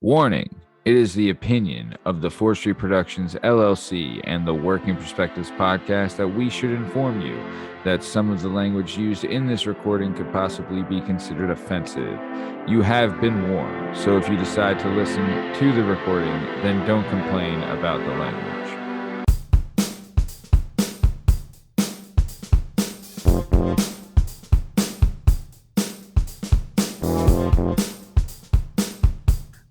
Warning. It is the opinion of the 4th Street Productions LLC and the Working Perspectives podcast that we should inform you that some of the language used in this recording could possibly be considered offensive. You have been warned, so if you decide to listen to the recording, then don't complain about the language.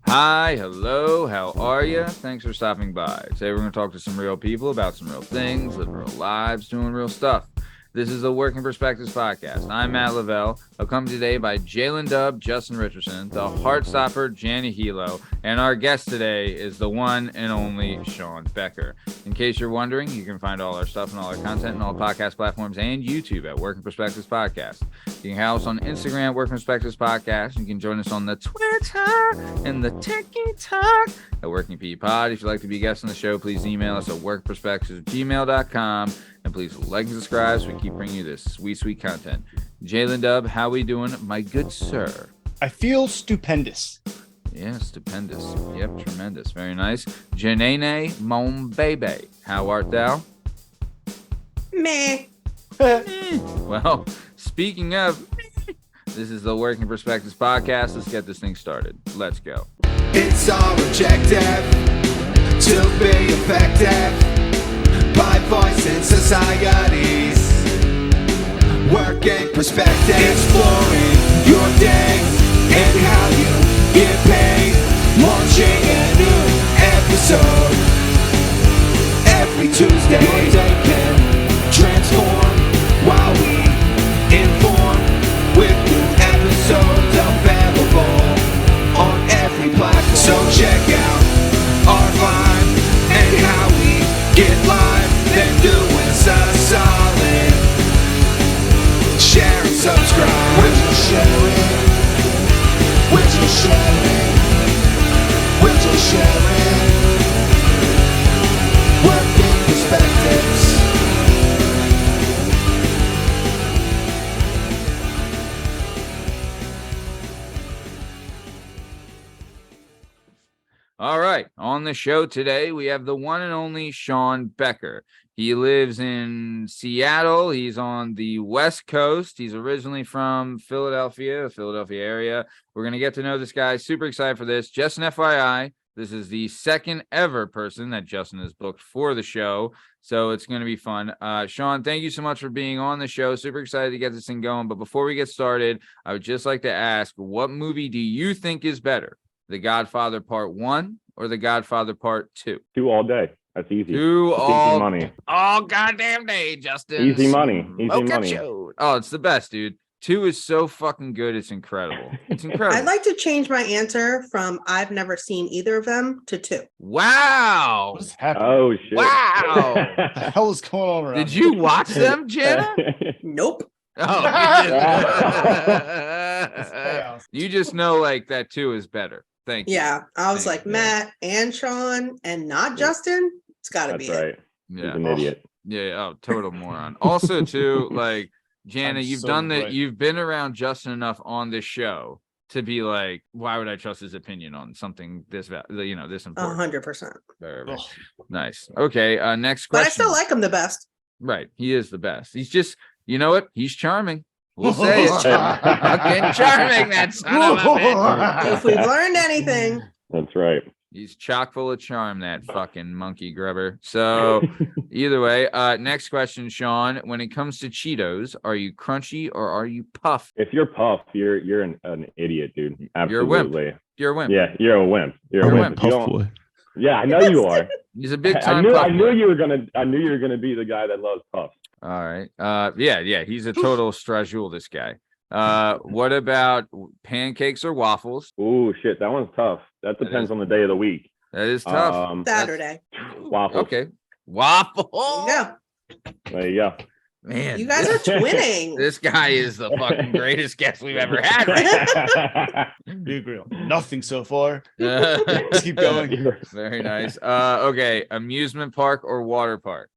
Hi, hello, how are you? Thanks for stopping by. Today we're going to talk to some real people about some real things, living real lives, doing real stuff. This is the Working Perspectives podcast. I'm Matt Lavelle, accompanied today by jdub, Justin Richardson, the Heartstopper, Jana Hehlo, and our guest today is the one and only Sean Becker. In case you're wondering, you can find all our stuff and all our content on all podcast platforms and YouTube at Working Perspectives Podcast. You can have us on Instagram, Working Perspectives Podcast. You can join us on the Twitter and the TikTok at Working P Pod. If you'd like to be a guest on the show, please email us at workperspectives@gmail.com. And please like and subscribe so we keep bringing you this sweet, sweet content. Dub, how we doing, my good sir? I feel stupendous. Yeah, stupendous. Yep, tremendous. Very nice. Janene, mon baby, how art thou? Meh. Well, speaking of, this is the Working Perspectives podcast. Let's get this thing started. Let's go. It's all objective to be effective by voice in societies. Working perspective, exploring your day and how you get paid. Launching a new episode every Tuesday. Your day can transform while we inform with new episodes available on every platform. So check out our vibe and how we get live. Then do us a solid. Share and subscribe. We're just sharing. We're just sharing. We're just sharing. Working perspectives. All right. On the show today, we have the one and only Sean Becker. He lives in Seattle. He's on the West Coast. He's originally from Philadelphia, the Philadelphia area. We're going to get to know this guy. Super excited for this. Just an FYI, this is the second ever person that Justin has booked for the show. So it's going to be fun. Sean, thank you so much for being on the show. Super excited to get this thing going. But before we get started, I would just like to ask, what movie do you think is better? The Godfather Part 1 or The Godfather Part 2? 2 all day. That's easy. Easy money. Oh, goddamn day, Justin. Easy money. Easy money. Show. Oh, it's the best, dude. 2 is so fucking good. It's incredible. It's incredible. I'd like to change my answer from I've never seen either of them to 2. Wow. What is happening? Oh, shit. Wow. What the hell is going on around Did you here? watch them, Jana? Nope. Oh, you just know like that 2 is better. Thank you. Yeah. I was Thank like, you. Matt and Sean and not Justin. It's got to That's be right. it. Yeah. He's an idiot. Yeah. Oh, total moron. Also, too, like Jana, I'm you've so done that. right. You've been around Justin enough on this show to be like, why would I trust his opinion on something this, this important? 100%. Very, very Ugh. nice. Okay. Next But question. I still like him the best. Right. He is the best. He's just, you know what? He's charming. We'll say it. Fucking charming, that son of a bitch. If we've learned anything, That's right. He's chock full of charm, that fucking monkey grubber. So either way, next question, Sean. When it comes to Cheetos, are you crunchy or are you puff? If you're puff, you're an idiot, dude. Absolutely. You're a wimp. You're a wimp. Yeah, you're a wimp. You're a wimp. You Puff don't- boy. Yeah, I know you are. He's a big I time knew puff. I knew boy. you were gonna be the guy that loves puff. All right. Yeah. He's a total strajul, this guy. What about pancakes or waffles? Ooh, shit, that one's tough. That depends on the day of the week. That is tough. Saturday. Waffles. Okay. Waffle. There There you go. Man, you go. You guys are twinning. this guy is the fucking greatest guest we've ever had. Right? Be real. Nothing so far. now. Let's keep going. Very nice. Okay, amusement park or water park?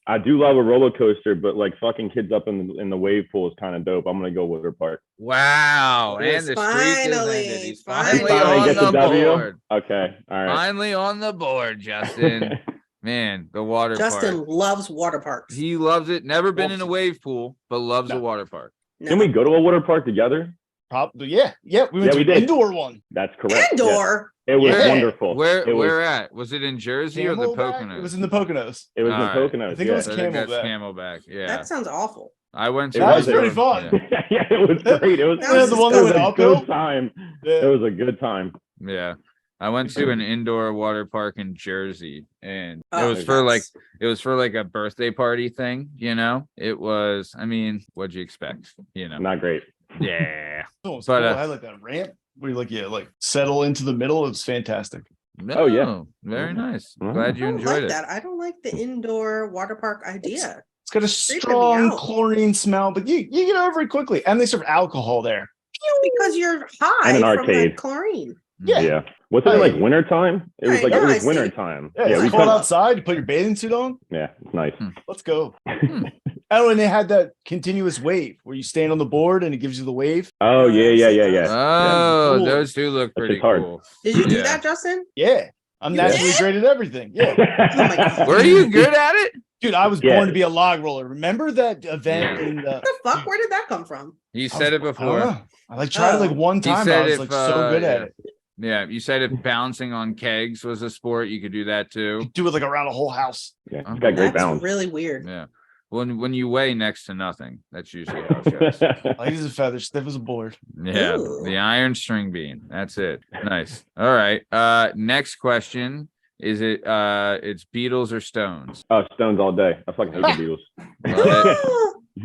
I do love a roller coaster, but like fucking kids up in the wave pool is kind of dope. I'm gonna go water park. Wow. Yes, And the streak is finally, ended. He's finally. finally Finally on gets the a W. board. Okay, all right. Finally on the board, Justin. Man, the water Justin park. loves water parks. He loves it. Never been Loves in a it. wave pool, but loves a No. water park. Can we go to a water park together? Probably, yeah. We went Yeah, to we an did. indoor one. That's correct. Indoor? Yeah. It was Yeah. wonderful. Where it was, at? Was it in Jersey or the Camelback? Poconos? It was in the Poconos. It was All in right. Poconos. I think it was I think that's Camelback. Camelback. Yeah. That sounds awful. I went to It That was was pretty fun. Yeah, it was great. It was, That was the one it that was went a uphill? good time. Yeah. It was a good time. Yeah. I went to an indoor water park in Jersey, and Oh, it was for like that's- a birthday party thing, you know. It was, I mean, what'd you expect? You know. Not great. Yeah. Oh, it's But, cool. I had like that ramp where you like settle into the middle. It was fantastic. No, Oh, yeah. Very nice. Wow. Glad I you don't enjoyed like it. that. I don't like the indoor water park idea. It's got a Creeping me strong out. chlorine smell, but you get over it quickly. And they serve alcohol there. Because you're high And an from the arcade. chlorine. Yeah. Yeah. Was it like winter time? It was Right, like no, it I was see. winter time. Yeah, Yeah, it's we cold couldn't- outside. You put your bathing suit on. Yeah, it's nice. Let's go. Oh, and they had that continuous wave where you stand on the board and it gives you the wave. Oh yeah, yeah, yeah, Yeah. yeah. Oh, Cool. those do look That pretty shit's hard. cool. Did you do Yeah. that, Justin? Yeah. I'm You naturally did? great at everything. Yeah. Oh my God. Were you good at it? Dude, I was Yeah. born to be a log roller. Remember that event in the What the fuck? Where did that come from? You I said it was- I don't before. know. I like tried it like one He time. said I was if, like so good at yeah. it. Yeah, you said if bouncing on kegs was a sport, you could do that too. You do it like around a whole house. Yeah, it's got great That's balance. really weird. Yeah. When you weigh next to nothing, that's usually how it goes. Light as a feather, stiff as a board. Yeah, Ooh. the iron string bean. That's it. Nice. All right. Next question. Is it it's Beatles or Stones? Oh, Stones all day. I fucking hate the Beatles. Love it.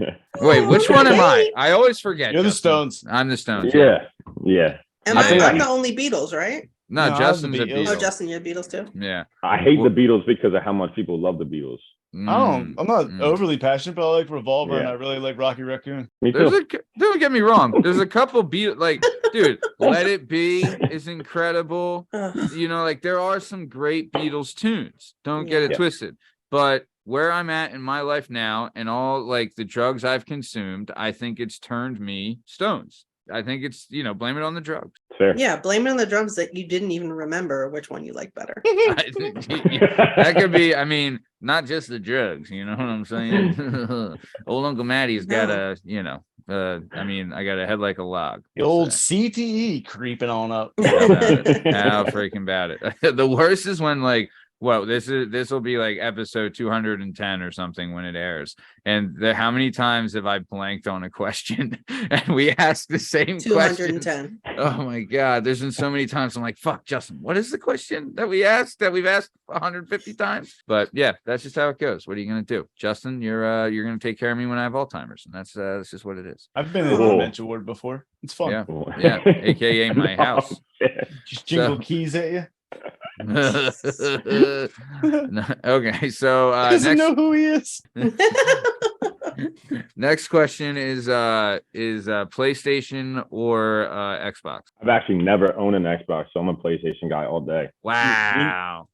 Yeah. Wait, which one am I? Okay. I always forget. You're the Justin. Stones. I'm the Stones. Yeah, yeah. Am I I, think I'm I- the only Beatles, right? No, No, I'm the Justin's a Beatles. Beatles. Oh, Justin, you're Beatles too? Yeah. I hate Well- the Beatles because of how much people love the Beatles. I'm not Mm. overly passionate, but I like Revolver and Yeah. I really like Rocky Raccoon. Me There's too. don't get me wrong. There's a couple like, dude, Let It Be is incredible. Ugh. You know, like there are some great Beatles tunes. Don't get it Yeah. twisted. But where I'm at in my life now and all like the drugs I've consumed, I think it's turned me Stones. I think it's, blame it on the drugs. Fair. Yeah, blame it on the drums that you didn't even remember which one you like better. I think that could be, not just the drugs, you know what I'm saying? Old Uncle Matty's got a, I got a head like a log. The we'll old say. CTE creeping on up. How about it? How freaking bad it. The worst is when this will be like episode 210 or something when it airs. And how many times have I blanked on a question and we ask the same question? 210. Oh my God. There's been so many times I'm like, fuck, Justin, what is the question that we've asked 150 times? But yeah, that's just how it goes. What are you going to do? Justin, you're going to take care of me when I have Alzheimer's. And that's just what it is. I've been in the Cool. dementia ward before. It's fun. Yeah. Yeah. AKA my house. Just jingle So- keys at you. No, okay, so Doesn't know who he is. next question is PlayStation or Xbox? I've actually never owned an Xbox, so I'm a PlayStation guy all day. Wow.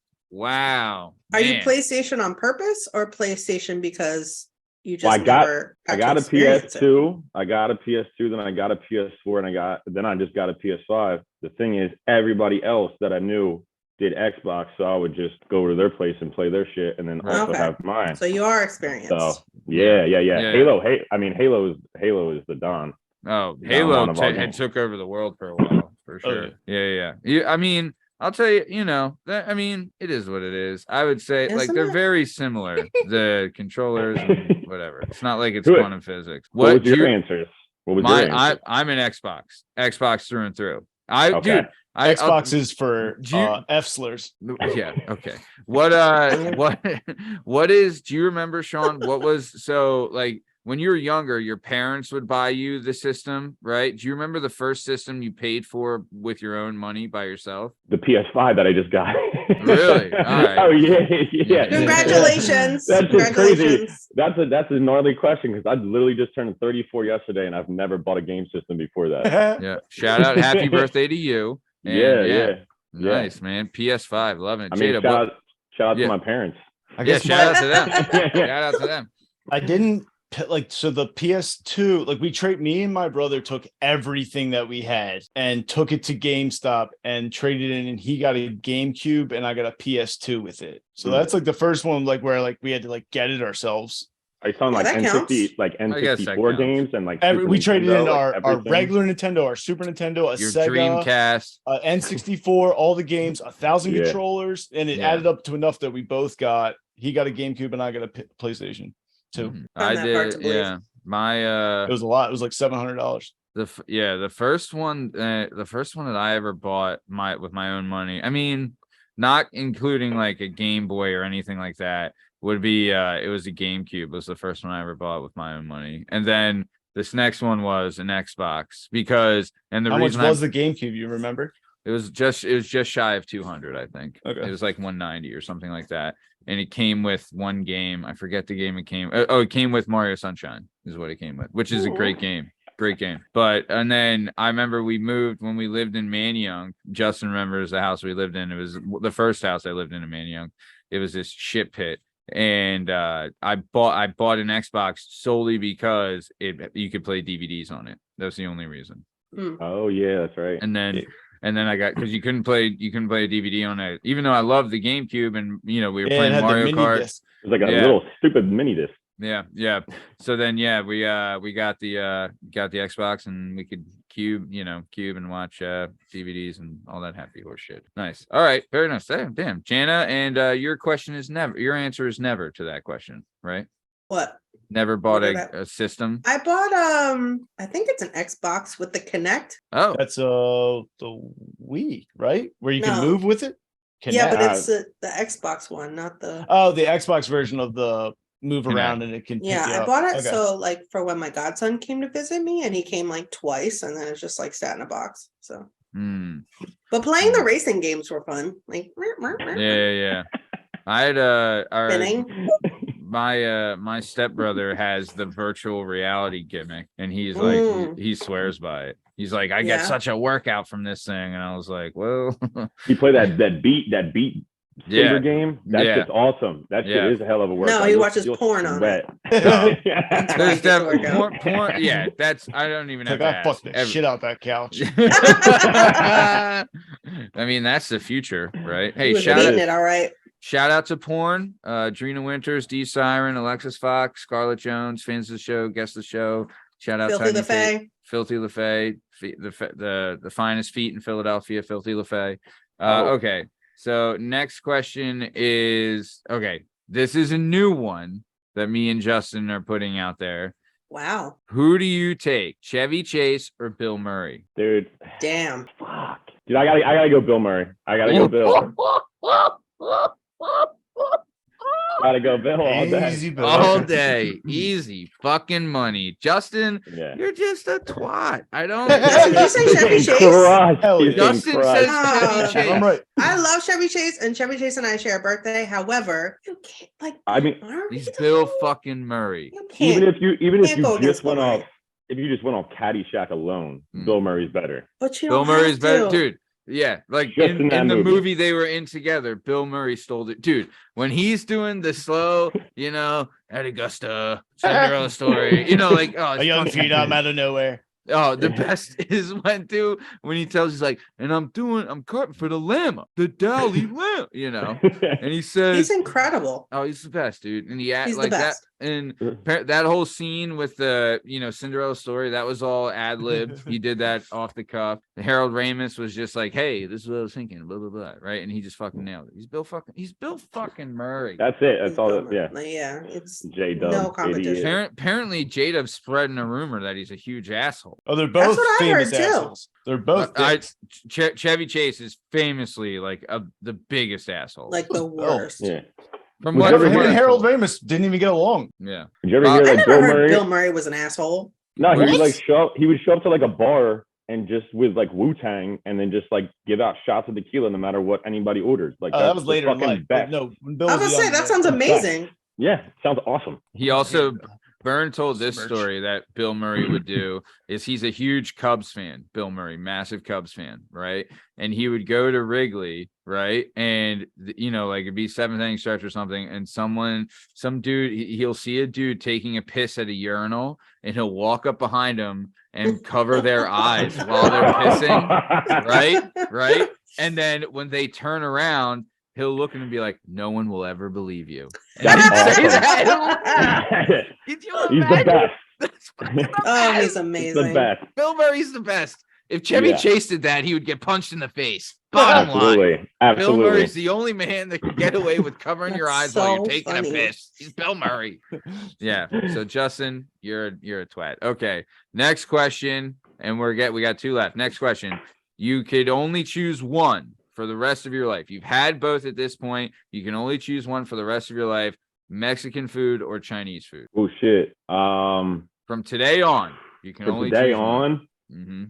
Are you Man. PlayStation on purpose or PlayStation because you just Well, never got a experience it? PS2, I got a PS2, then I got a PS4, and then I just got a PS5. The thing is, everybody else that I knew did Xbox, so I would just go to their place and play their shit, and then also Okay. have mine. So you are experienced. So yeah. Yeah. Halo is the Don. Oh, Yeah, Halo one of our had games. took over the world for a while, for Oh, sure. Yeah. I'll tell you, it is what it is. I would say like Isn't they're it? very similar, the controllers and whatever. It's not like it's Do it. quantum physics. What was do your you- answers? What was your answer? I'm an Xbox through and through. Okay. I'll- Xbox is for Do you- F slurs. yeah, okay. What is, do you remember, Sean, what was, so like when you were younger, your parents would buy you the system, right? Do you remember the first system you paid for with your own money by yourself? The PS5 that I just got. Really? All right. Oh yeah. Congratulations. That's just crazy. Congratulations. That's a gnarly question because I literally just turned 34 yesterday, and I've never bought a game system before that. Yeah. Shout out, happy birthday to you. And Yeah. Nice, man. PS5, loving it. I mean, Jada, shout out Yeah. to my parents. I Yeah, guess shout out to them. Yeah. Shout out to them. I didn't so the PS2, like me and my brother took everything that we had and took it to GameStop and traded in, and he got a GameCube and I got a PS2 with it. So that's like the first one, like where like we had to like get it ourselves. I saw like that counts. I guess that N64 counts. games and like We traded in our everything. regular Nintendo, our Super Nintendo, a Your Sega, Dreamcast. N64, all the games, 1,000 Yeah. controllers, and it Yeah. added up to enough that we both got. He got a GameCube and I got a PlayStation 2. I that hard to did. believe. Yeah. My It was a lot. It was like $700. the first one that I ever bought with my own money. I mean, not including like a Game Boy or anything like that, would be it was a GameCube. It was the first one I ever bought with my own money. And then this next one was an Xbox because How much was the GameCube? You remember? it was just shy of 200, I think. Okay. It was like 190 or something like that. And it came with one game. I forget the game it came. Oh, it came with Mario Sunshine is what it came with, which is a great game. Great game. And then I remember we moved when we lived in Manayunk. Justin remembers the house we lived in. It was the first house I lived in Manayunk. It was this shit pit. And I bought an Xbox solely because you could play DVDs on it. That's the only reason. Oh yeah, that's right. And then I got, because you couldn't play a DVD on it, even though I loved the GameCube and we were playing Mario Kart. It was like a little stupid mini disc. Yeah. So then we got the Xbox and we could cube and watch DVDs and all that happy horse shit. Nice. All right, very nice. Damn, Jana, and your answer is never to that question, right? What? Never bought a system. I bought I think it's an Xbox with the Kinect. Oh, That's the Wii, right? Where you can No. move with it. Yeah, but Kinect. it's the Xbox one, not the. The Xbox version of the move around and it can. pick Yeah, you I up. bought it Okay. so like for when my godson came to visit me, and he came like twice, and then it's just like sat in a box. So, but playing the racing games were fun. Like, yeah. I had spinning. my stepbrother has the virtual reality gimmick, and he's like he swears by it. He's like, I get such a workout from this thing, and I was like, well, You play that beat saber game. That's just awesome. That shit is a hell of a workout. No, he watches porn on it. There's definitely porn. Yeah, that's I don't even have Like, to I fucked the shit out that couch. I mean, that's the future, right? Hey, He was eating it all right. shout out to porn. Drina Winters, D Siren, Alexis Fox, Scarlett Jones, fans of the show, guests of the show. Shout out Filthy to LaFay. Filthy LaFay, the finest feet in Philadelphia, Filthy LaFay. Okay, so next question is this is a new one that me and Justin are putting out there. Wow. Who do you take, Chevy Chase or Bill Murray? Dude, Damn. fuck. Dude, I gotta go Bill Murray. I gotta go Bill. Gotta go Bill all day. Easy, Bill. All day, easy fucking money. Justin, Yeah. you're just a twat. I don't. Justin, you say Chevy Chase? Hell yeah. Justin says Oh, Chevy Chase. I'm right. I love Chevy Chase, and Chevy Chase and I share a birthday. However, you can't like. I mean, He's Bill fucking Murray. You can't. even if you can't go just against went Bill off, Murray. if you just went off Caddyshack alone, Bill Murray's better. But you Bill don't Murray's have better, to. dude. Yeah, like Just in in that the movie. movie they were in together, Bill Murray stole it. Dude, when he's doing the slow, at Augusta, Cinderella story, like, oh, A young fucking- phenom out of nowhere. Oh, the best is when he tells, he's like, and I'm cutting for the llama, the Dalai Lama, and he says, He's incredible. oh, he's the best, dude. And he He's the like that, best. and that whole scene with the Cinderella story, that was all ad libbed. He did that off the cuff. Harold Ramis was just like, hey, this is what I was thinking, blah blah blah, right? And he just fucking nailed it. He's Bill fucking Murray. That's it. That's all. Yeah. Yeah, it's J-Dub, no competition. idiot. Apparently, J-Dub's spreading a rumor that he's a huge asshole. Oh, they're both what I famous heard, too. assholes. They're both. dicks. Chevy Chase is famously like the biggest asshole. like the worst. Yeah. from Would what you ever Him hear and from Harold Ramis didn't even get along. yeah. Did you ever I hear I like never Bill heard Murray? Bill Murray was an asshole. No, he What? would he would show up to like a bar and just with like Wu-Tang and then just like give out shots of tequila no matter what anybody orders. Like That that's was the later in fucking life. But best. no, when Bill I was was gonna say young, that sounds amazing. Yeah, sounds awesome. He also Byrne told this Merch. story that Bill Murray would do is he's a huge Cubs fan, Bill Murray, massive Cubs fan, right? And he would go to Wrigley, right? And like it'd be 7th inning stretch or something, and some dude, he'll see a dude taking a piss at a urinal, and he'll walk up behind him and cover their eyes while they're pissing, right? And then when they turn around, he'll look and be like, "No one will ever believe you." That's He's awesome. He's the best. Oh, he's He's amazing. the best. Bill Murray's the best. If Chevy Yeah. Chase did that, he would get punched in the face. Bottom line. Absolutely. Bill Absolutely. Murray's the only man that can get away with covering your eyes That's while you're so taking funny. a piss. He's Bill Murray. Yeah. So Justin, you're a twat. Okay. Next question, and we got 2 left. Next question. You could only choose one for the rest of your life. You've had both at this point. You can only choose one for the rest of your life: Mexican food or Chinese food. Oh shit. From today on, you can From only today choose one. on, Mm-hmm.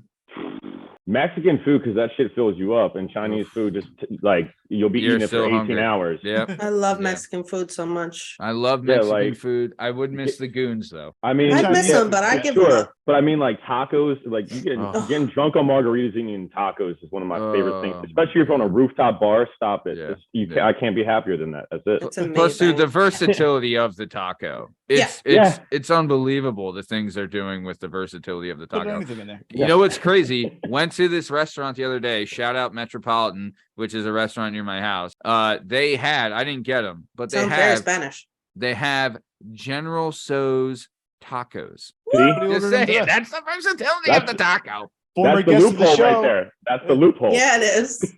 Mexican food, because that shit fills you up, and Chinese food just like you'll be You're eating it for still 18 hungry. hours. Yeah. I love Yeah. Mexican food so much. I love Yeah, Mexican like- food. I would miss the goons though. I mean, I'd miss them, but I give them up. But I mean, like tacos, like Oh. getting drunk on margaritas and eating tacos is one of my favorite things. Oh. Especially if you're on a rooftop bar. Stop it. Yeah. I can't be happier than that. That's it. It's Plus, dude, amazing. the versatility of the taco. It's unbelievable the things they're doing with the versatility of the Put taco. anything in there. You know what's crazy? Went to this restaurant the other day. Shout out Metropolitan, which is a restaurant near my house. They had, I didn't get them, but Sounds very Spanish. they have General So's tacos. See? Just saying, that's the versatility of the taco. Former That's the guest of the loophole show. right there. That's the loophole. Yeah, it is.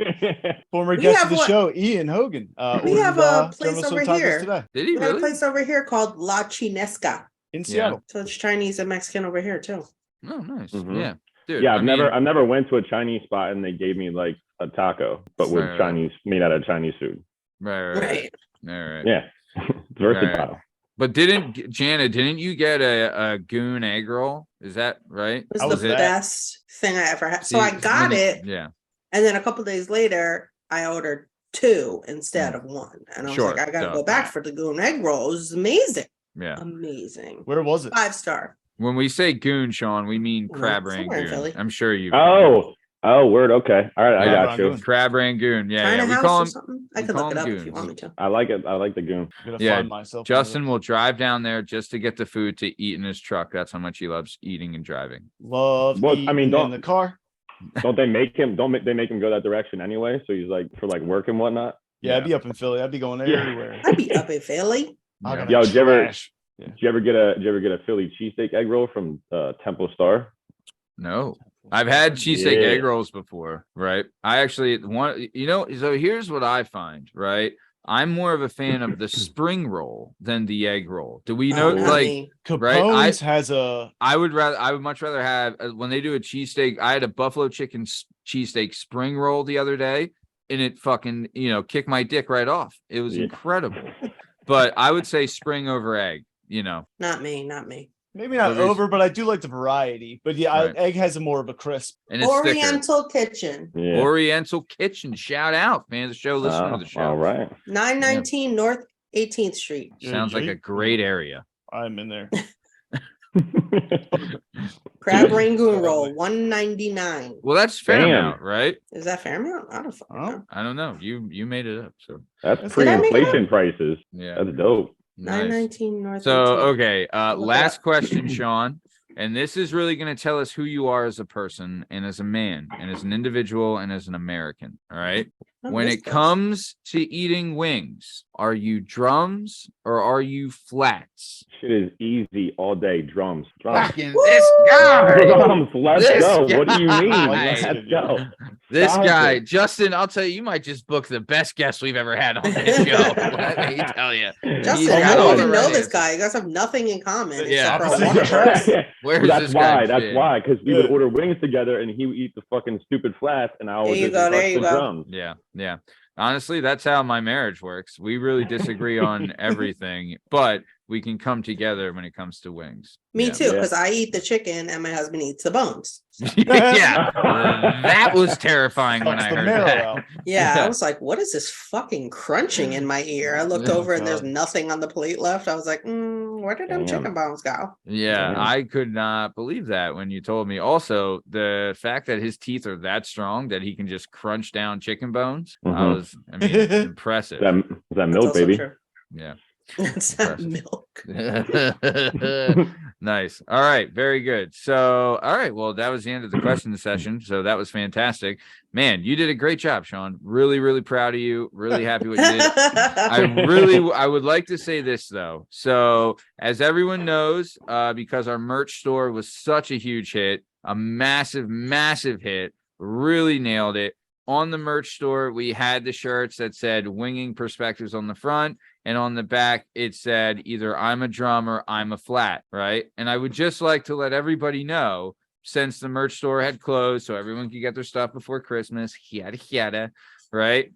Former We guest have of the one- show, Ian Hogan. We have a place General Tso's over Tacos here. today Did he We got a really? place over here called La Chinesca. in Seattle. So it's Chinese and Mexican over here too. Oh, nice. Mhm. Yeah, dude. Yeah, I mean, I never went to a Chinese spot and they gave me like a taco, but with Right. Chinese made out of Chinese food. Right. Right. All right. Yeah, it's versatile. But didn't you get a goon egg roll? Is that right? It How was was the that? best thing I ever had. So See, I got it, Yeah. and then a couple days later, I ordered 2 instead of 1, and I was Sure, like, I gotta duh. go back for the goon egg roll. It was amazing, Yeah. amazing. Where was it? 5-star. When we say goon, Sean, we mean Yeah, crab somewhere in rangoon. Philly. I'm sure you. Oh, word. Okay, all right, I Yeah, got you. Rangoon. Crab rangoon. Yeah, China yeah. We House call or him. something. I we could call look it them up if you goons. want me to. I like it. I like the goon. I'm gonna Yeah, find myself. Justin will drive down there just to get the food to eat in his truck. That's how much he loves eating and driving. love. Well, I mean, eating in the car. Don't they make him? They make him go that direction anyway? So he's like for like work and whatnot. Yeah, I'd be up in Philly. I'd be going Yeah. everywhere. I'd be up in Philly. I'm Yeah. gonna Yo, did you ever- trash. Did you ever get a Philly cheesesteak egg roll from Temple Star? No, I've had cheesesteak Yeah. egg rolls before, right? I actually so here's what I find, right? I'm more of a fan of the spring roll than the egg roll. Do we know, Oh, not like, me. Capone's has a. I would much rather have when they do a cheesesteak. I had a buffalo chicken cheesesteak spring roll the other day, and it fucking, kicked my dick right off. It was Yeah. incredible. But I would say spring over egg, Not me. Not me. Maybe not Well, there's- over, but I do like the variety. But yeah, Right. egg has a more of a crisp. and it's thicker. Oriental Kitchen, Yeah. Oriental Kitchen. Shout out, fans of the show, listen to the show. All right. 919 North 18th Street. Sounds like a great area. I'm in there. Crab Rangoon roll, 199. Well, that's Fairmount, right? Is that Fairmount? I don't fucking Oh. know. I don't know. You made it up, so That's Did I make it pre-inflation prices. yeah. That's dope. Nice. 919 North. So 18th. okay, Look it last up. question, Sean. And this is really going to tell us who you are as a person and as a man and as an individual and as an American. All right. Oh, When this it goes. comes to eating wings, are you drums or are you flats? Shit is easy all day. Drums. Drums. Fucking this guy. Drums. Let's This go. What do you mean? guy. Let's go. This Stop guy, it. Justin, I'll tell you might just book the best guest we've ever had on this show. Let me tell you. Justin, He's I got all don't the even know right this answers. guy. You guys have nothing in common. Yeah. except for Opposite one attracts. person. Where's That's this why. guy? That's been? why. Because we would Yeah. order wings together, and he would eat the fucking stupid flats, and I would There you just go, there crush you the go. drums. Yeah, yeah. Honestly, that's how my marriage works. We really disagree on everything, but we can come together when it comes to wings. Me Yeah. too, Yeah. because I eat the chicken and my husband eats the bones. Yeah, that was terrifying when Sucks I the heard marrow that. out. Yeah, Yeah. I was like, what is this fucking crunching in my ear? I looked Oh, over and there's God. nothing on the plate left. I was like, where did them chicken bones go? Yeah, Damn. I could not believe that when you told me. Also, the fact that his teeth are that strong that he can just crunch down chicken bones, I mean, impressive. Is that milk, also baby? true. Yeah. It's not milk. Nice. All right. Very good. So, all right. Well, that was the end of the question session. So that was fantastic. Man, you did a great job, Sean. Really, really proud of you. Really happy what you did. I would like to say this though. So as everyone knows, because our merch store was such a huge hit, a massive, massive hit, really nailed it. On the merch store, we had the shirts that said Winging Perspectives on the front, and on the back, it said either I'm a drum or I'm a flat, right? And I would just like to let everybody know, since the merch store had closed, so everyone could get their stuff before Christmas, yada, right?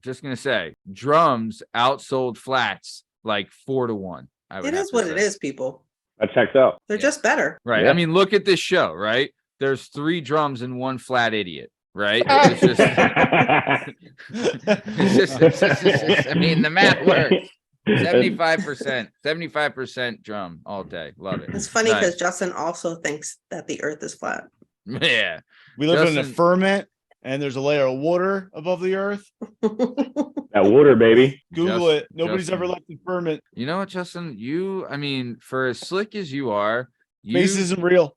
Just going to say, drums outsold flats like 4-1. It is what it is, people. That checks out. They're just better. Right. Yeah. I mean, look at this show, right? There's 3 drums and 1 flat idiot. Right? It's just, I mean, the math works. 75% drum all day. Love it. It's funny because Nice. Justin also thinks that the earth is flat. Yeah. We live in a Justin- firmament, and there's a layer of water above the earth. That water, baby. Google it. Nobody's Justin. ever left the firmament. You know what, Justin? I mean, for as slick as you are, Space isn't real.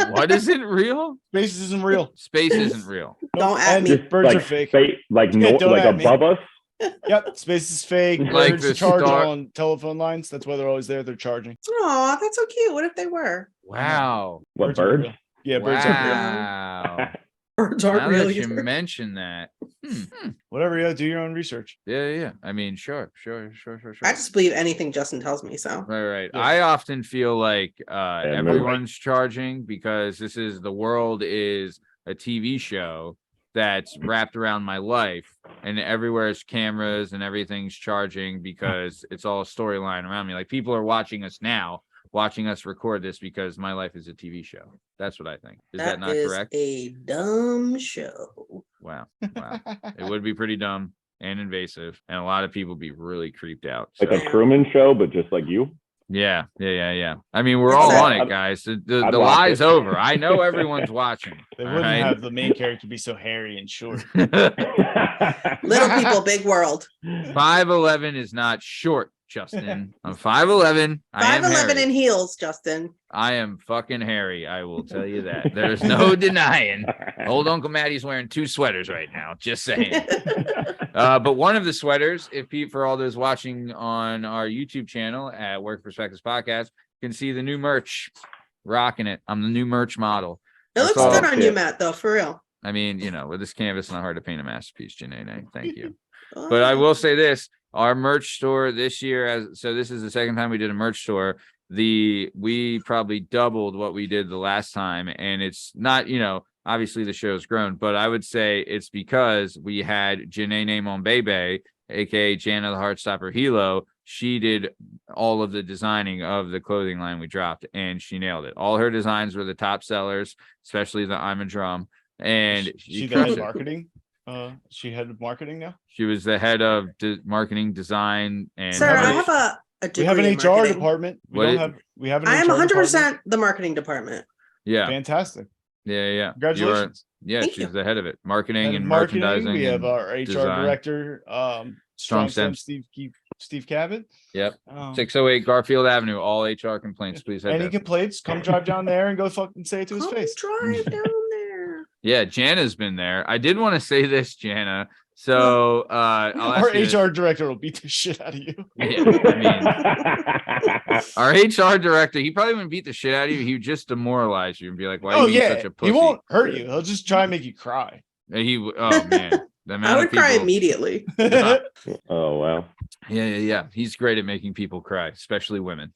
What isn't real? Space isn't real. Space isn't real. Don't at And me. birds like are fake. like Yeah, don't like at me. above us. Yep, space is fake. Like Birds the charge star- on telephone lines. That's why they're always there. They're charging. Aw, that's so cute. What if they were? Wow. What Birds aren't birds? real. Yeah, birds aren't real. Wow. Birds Now aren't real that you either. mention that. Whatever. Yeah, do your own research. Yeah. I mean, sure. I just believe anything Justin tells me. So Right. Yeah. I often feel like remember. everyone's charging because the world is a TV show that's wrapped around my life, and everywhere's cameras and everything's charging because it's all a storyline around me. Like people are watching us now, watching us record this because my life is a TV show. That's what I think. Is that not is correct? a dumb show. Wow. It would be pretty dumb and invasive, and a lot of people be really creeped out. Like So. a Truman Show, but just like you. Yeah. I mean, we're all on it, guys. The I'd watch lie's it. over. I know everyone's watching. They all wouldn't right? have the main character be so hairy and short. Little people, big world. 5'11" is not short, Justin. I'm 5'11". I am 5'11" hairy. in heels, Justin. I am fucking hairy. I will tell you that. There's no denying. Old Uncle Matty's wearing 2 sweaters right now. Just saying. But one of the sweaters, for all those watching on our YouTube channel at Work Perspectives Podcast, can see the new merch. Rocking it. I'm the new merch model. It looks all good on you, shit. Matt, though, for real. I mean, with this canvas, not hard to paint a masterpiece, Janae. Thank you. But I will say this, our merch store this year, so this is the second time we did a merch store. We probably doubled what we did the last time. And it's not, obviously the show's grown, but I would say it's because we had Janae name on Bebe, aka Jana the Heartstopper Hehlo. She did all of the designing of the clothing line we dropped, and she nailed it. All her designs were the top sellers, especially the I'm a Drum. And She the head of marketing. She head of marketing now. She was the head of marketing design. And Sir, I have a degree We have an in HR marketing. department. What We have an I am HR 100% department. the marketing department. yeah, Fantastic. yeah. Congratulations. Thank She's you. the head of it, marketing And and marketing, merchandising. we have and our HR design. director, Strong Strong Stem. Steve Cabot. Yep. Um, 608 Garfield Avenue. All HR complaints, please. Head Any there. complaints? Come drive down there and go fucking say it to his Come face. drive down there. Yeah, Jana's been there. I did want to say this, Jana. So I'll ask Our you this. HR director will beat the shit out of you. Yeah, I mean, our HR director, he probably wouldn't beat the shit out of you. He would just demoralize you and be like, "Why are you being such a pussy?" he won't hurt you. He'll just try and make you cry. Oh man, the amount I would of people. cry immediately. Oh wow. Yeah. He's great at making people cry, especially women.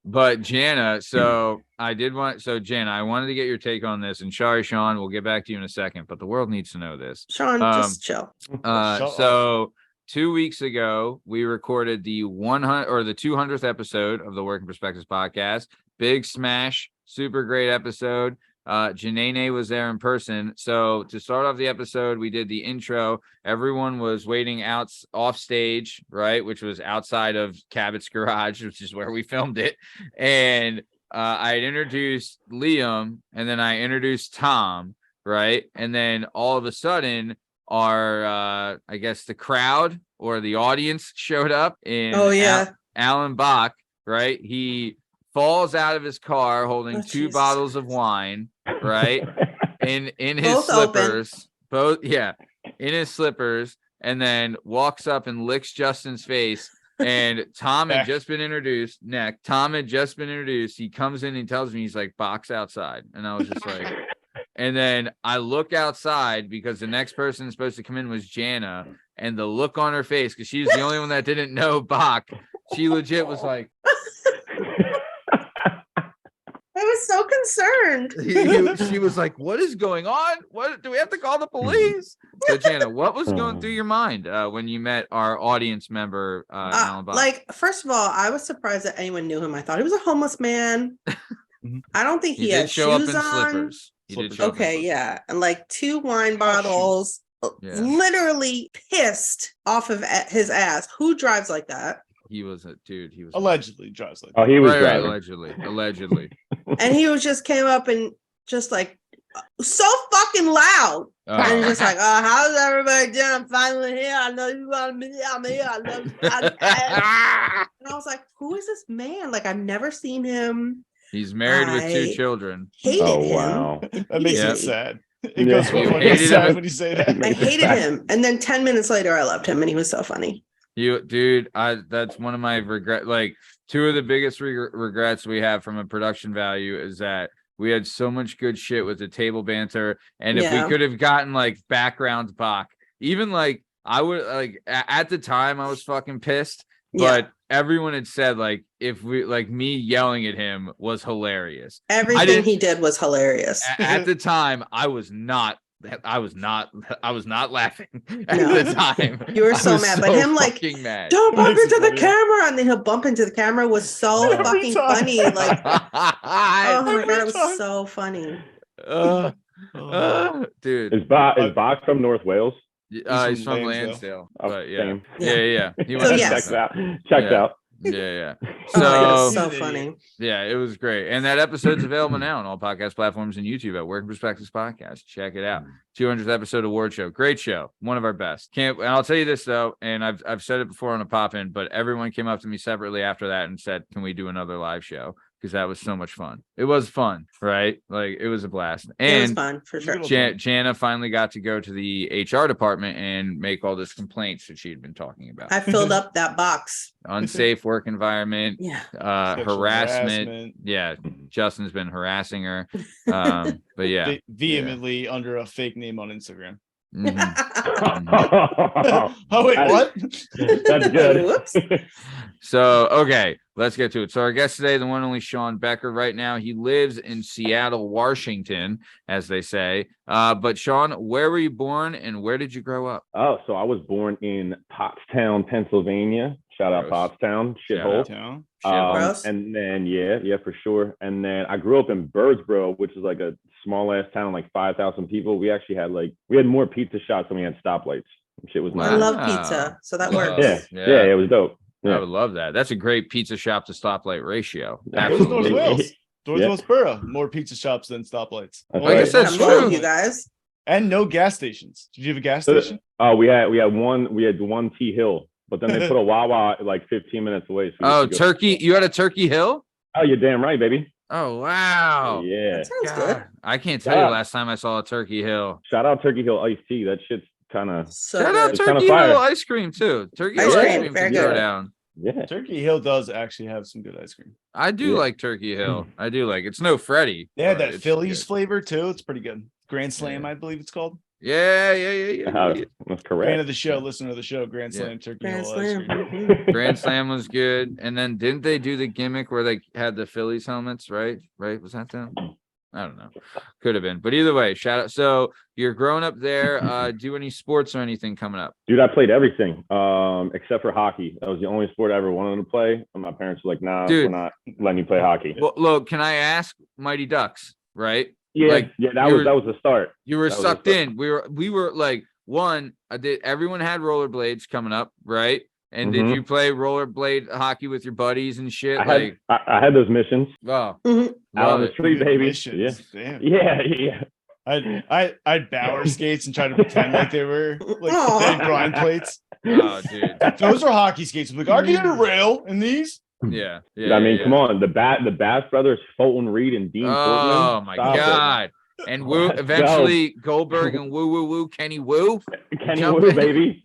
But Jana, so Jana, I wanted to get your take on this, and sorry, Sean, we'll get back to you in a second, but the world needs to know this. Sean, just chill. So 2 weeks ago, we recorded the 200th episode of the Working Perspectives podcast. Big smash, super great episode. Janae was there in person. So to start off the episode, we did the intro. Everyone was waiting off stage, right, which was outside of Cabot's garage, which is where we filmed it. And I had introduced Liam, and then I introduced Tom, right? And then all of a sudden, our I guess the crowd or the audience showed up in Alan Bach, right? He falls out of his car holding two bottles of wine, right? in his Both slippers. In his slippers, and then walks up and licks Justin's face. And Tom had just been introduced. Tom had just been introduced. He comes in and tells me, he's like, box outside. And I was just like, and then I look outside because the next person supposed to come in was Jana, and the look on her face, because she was the only one that didn't know Bach, she legit was like, I was so concerned. She was like, what is going on? What do we have to call the police? So Jana, what was going through your mind when you met our audience member, Alan Bach? Like, first of all, I was surprised that anyone knew him. I thought he was a homeless man. I don't think he had show shoes up in on. slippers. He did show up in Okay, slippers. yeah. And like 2 wine bottles, literally pissed off of his ass. Who drives like that? He was a dude. He was allegedly drives like that. Oh, he was right, driving. allegedly. And he was just came up and just like so fucking loud. And just like, how's everybody doing? I'm finally here. I know you want me. I'm here. I love you. And I was like, who is this man? Like, I've never seen him. He's married with 2 children. Hated him. Wow. That makes me sad. It Yeah. goes from You fucking hated sad him? when you say that. I hated him. And then 10 minutes later, I loved him and he was so funny. That's one of my regret. Like 2 of the biggest regrets we have from a production value is that we had so much good shit with the table banter, and if we could have gotten like background Bach, even like I would like at the time I was fucking pissed, but everyone had said like if we like me yelling at him was hilarious. Everything he did was hilarious. At the time, I was not laughing at the time. You were so mad, but him like, mad. don't bump into the camera, and then he'll bump into the camera was so fucking funny. Like, oh my god, it was so funny. Dude, Is Bach from North Wales? He's from Lansdale. But Same. yeah. He So, went yes. Checks out. Yeah. Oh my God, So so funny. yeah, it was great. And that episode's available now on all podcast platforms and YouTube at Working Perspectives Podcast. Check it out. 200th episode award show. Great show. One of our best. And I'll tell you this though, and I've said it before on a pop-in, but everyone came up to me separately after that and said, can we do another live show? Because that was so much fun. It was fun, right? Like it was a blast. And It was fun for sure. Jana finally got to go to the HR department and make all this complaints that she'd been talking about. I filled up that box. Unsafe work environment, Yeah. Harassment. Yeah, Justin's been harassing her. But yeah, vehemently under a fake name on Instagram. Oh wait, what? That's good. Whoops. So, okay, let's get to it. So our guest today, the one and only Sean Becker. Right now, he lives in Seattle, Washington, as they say. But Sean, where were you born and where did you grow up? Oh, so I was born in Pottstown, Pennsylvania. Shout out Pottstown, shithole. And then yeah, for sure. And then I grew up in Birdsboro, which is like a small ass town, like 5,000 people. We actually had we had more pizza shops than we had stoplights. Shit was nice. I love pizza, so that works. Yeah, it was dope. Yeah. I would love that. That's a great pizza shop to stoplight ratio. Absolutely. North Wales Borough, more pizza shops than stoplights. I guess that's true. You guys. And no gas stations. Did you have a gas station? Oh, we had one T Hill, but then they put a Wawa like 15 minutes away. So Turkey! You had a Turkey Hill? Oh, you're damn right, baby. Oh wow! Yeah, that sounds good. I can't tell you last time I saw a Turkey Hill. Shout out Turkey Hill iced tea. That shit's kind of. Shout out Turkey Hill ice cream too. Turkey Hill ice cream very can go good. down. Yeah, Turkey Hill does actually have some good ice cream. I do like Turkey Hill. I do like it's no Freddy. They had that Phillies flavor too. It's pretty good. Grand Slam, I believe it's called. Yeah. That's correct. Fan of the show, listener of the show, Grand Slam Turkey Hill ice cream. Grand Slam was good. And then didn't they do the gimmick where they had the Phillies helmets, right? Was that them? I don't know. Could have been. But either way, shout out. So you're growing up there. Do any sports or anything coming up? Dude, I played everything except for hockey. That was the only sport I ever wanted to play. And my parents were like, nah, we're not letting you play hockey. Well, look, can I ask Mighty Ducks, right? Yeah, like, that was the start. You were sucked in. We were like everyone had rollerblades coming up, right? And did you play rollerblade hockey with your buddies and shit? I had those missions. Oh, out on the street, baby. Missions. Yeah. Yeah. I'd bower skates and try to pretend like they were like dead grind plates. Oh, dude, those are hockey skates. I'm like, I can hit a rail in these. Yeah. I mean, come on, the Bass brothers, Fulton Reed and Dean Portman. Oh my God. And eventually Goldberg and Kenny Woo, baby.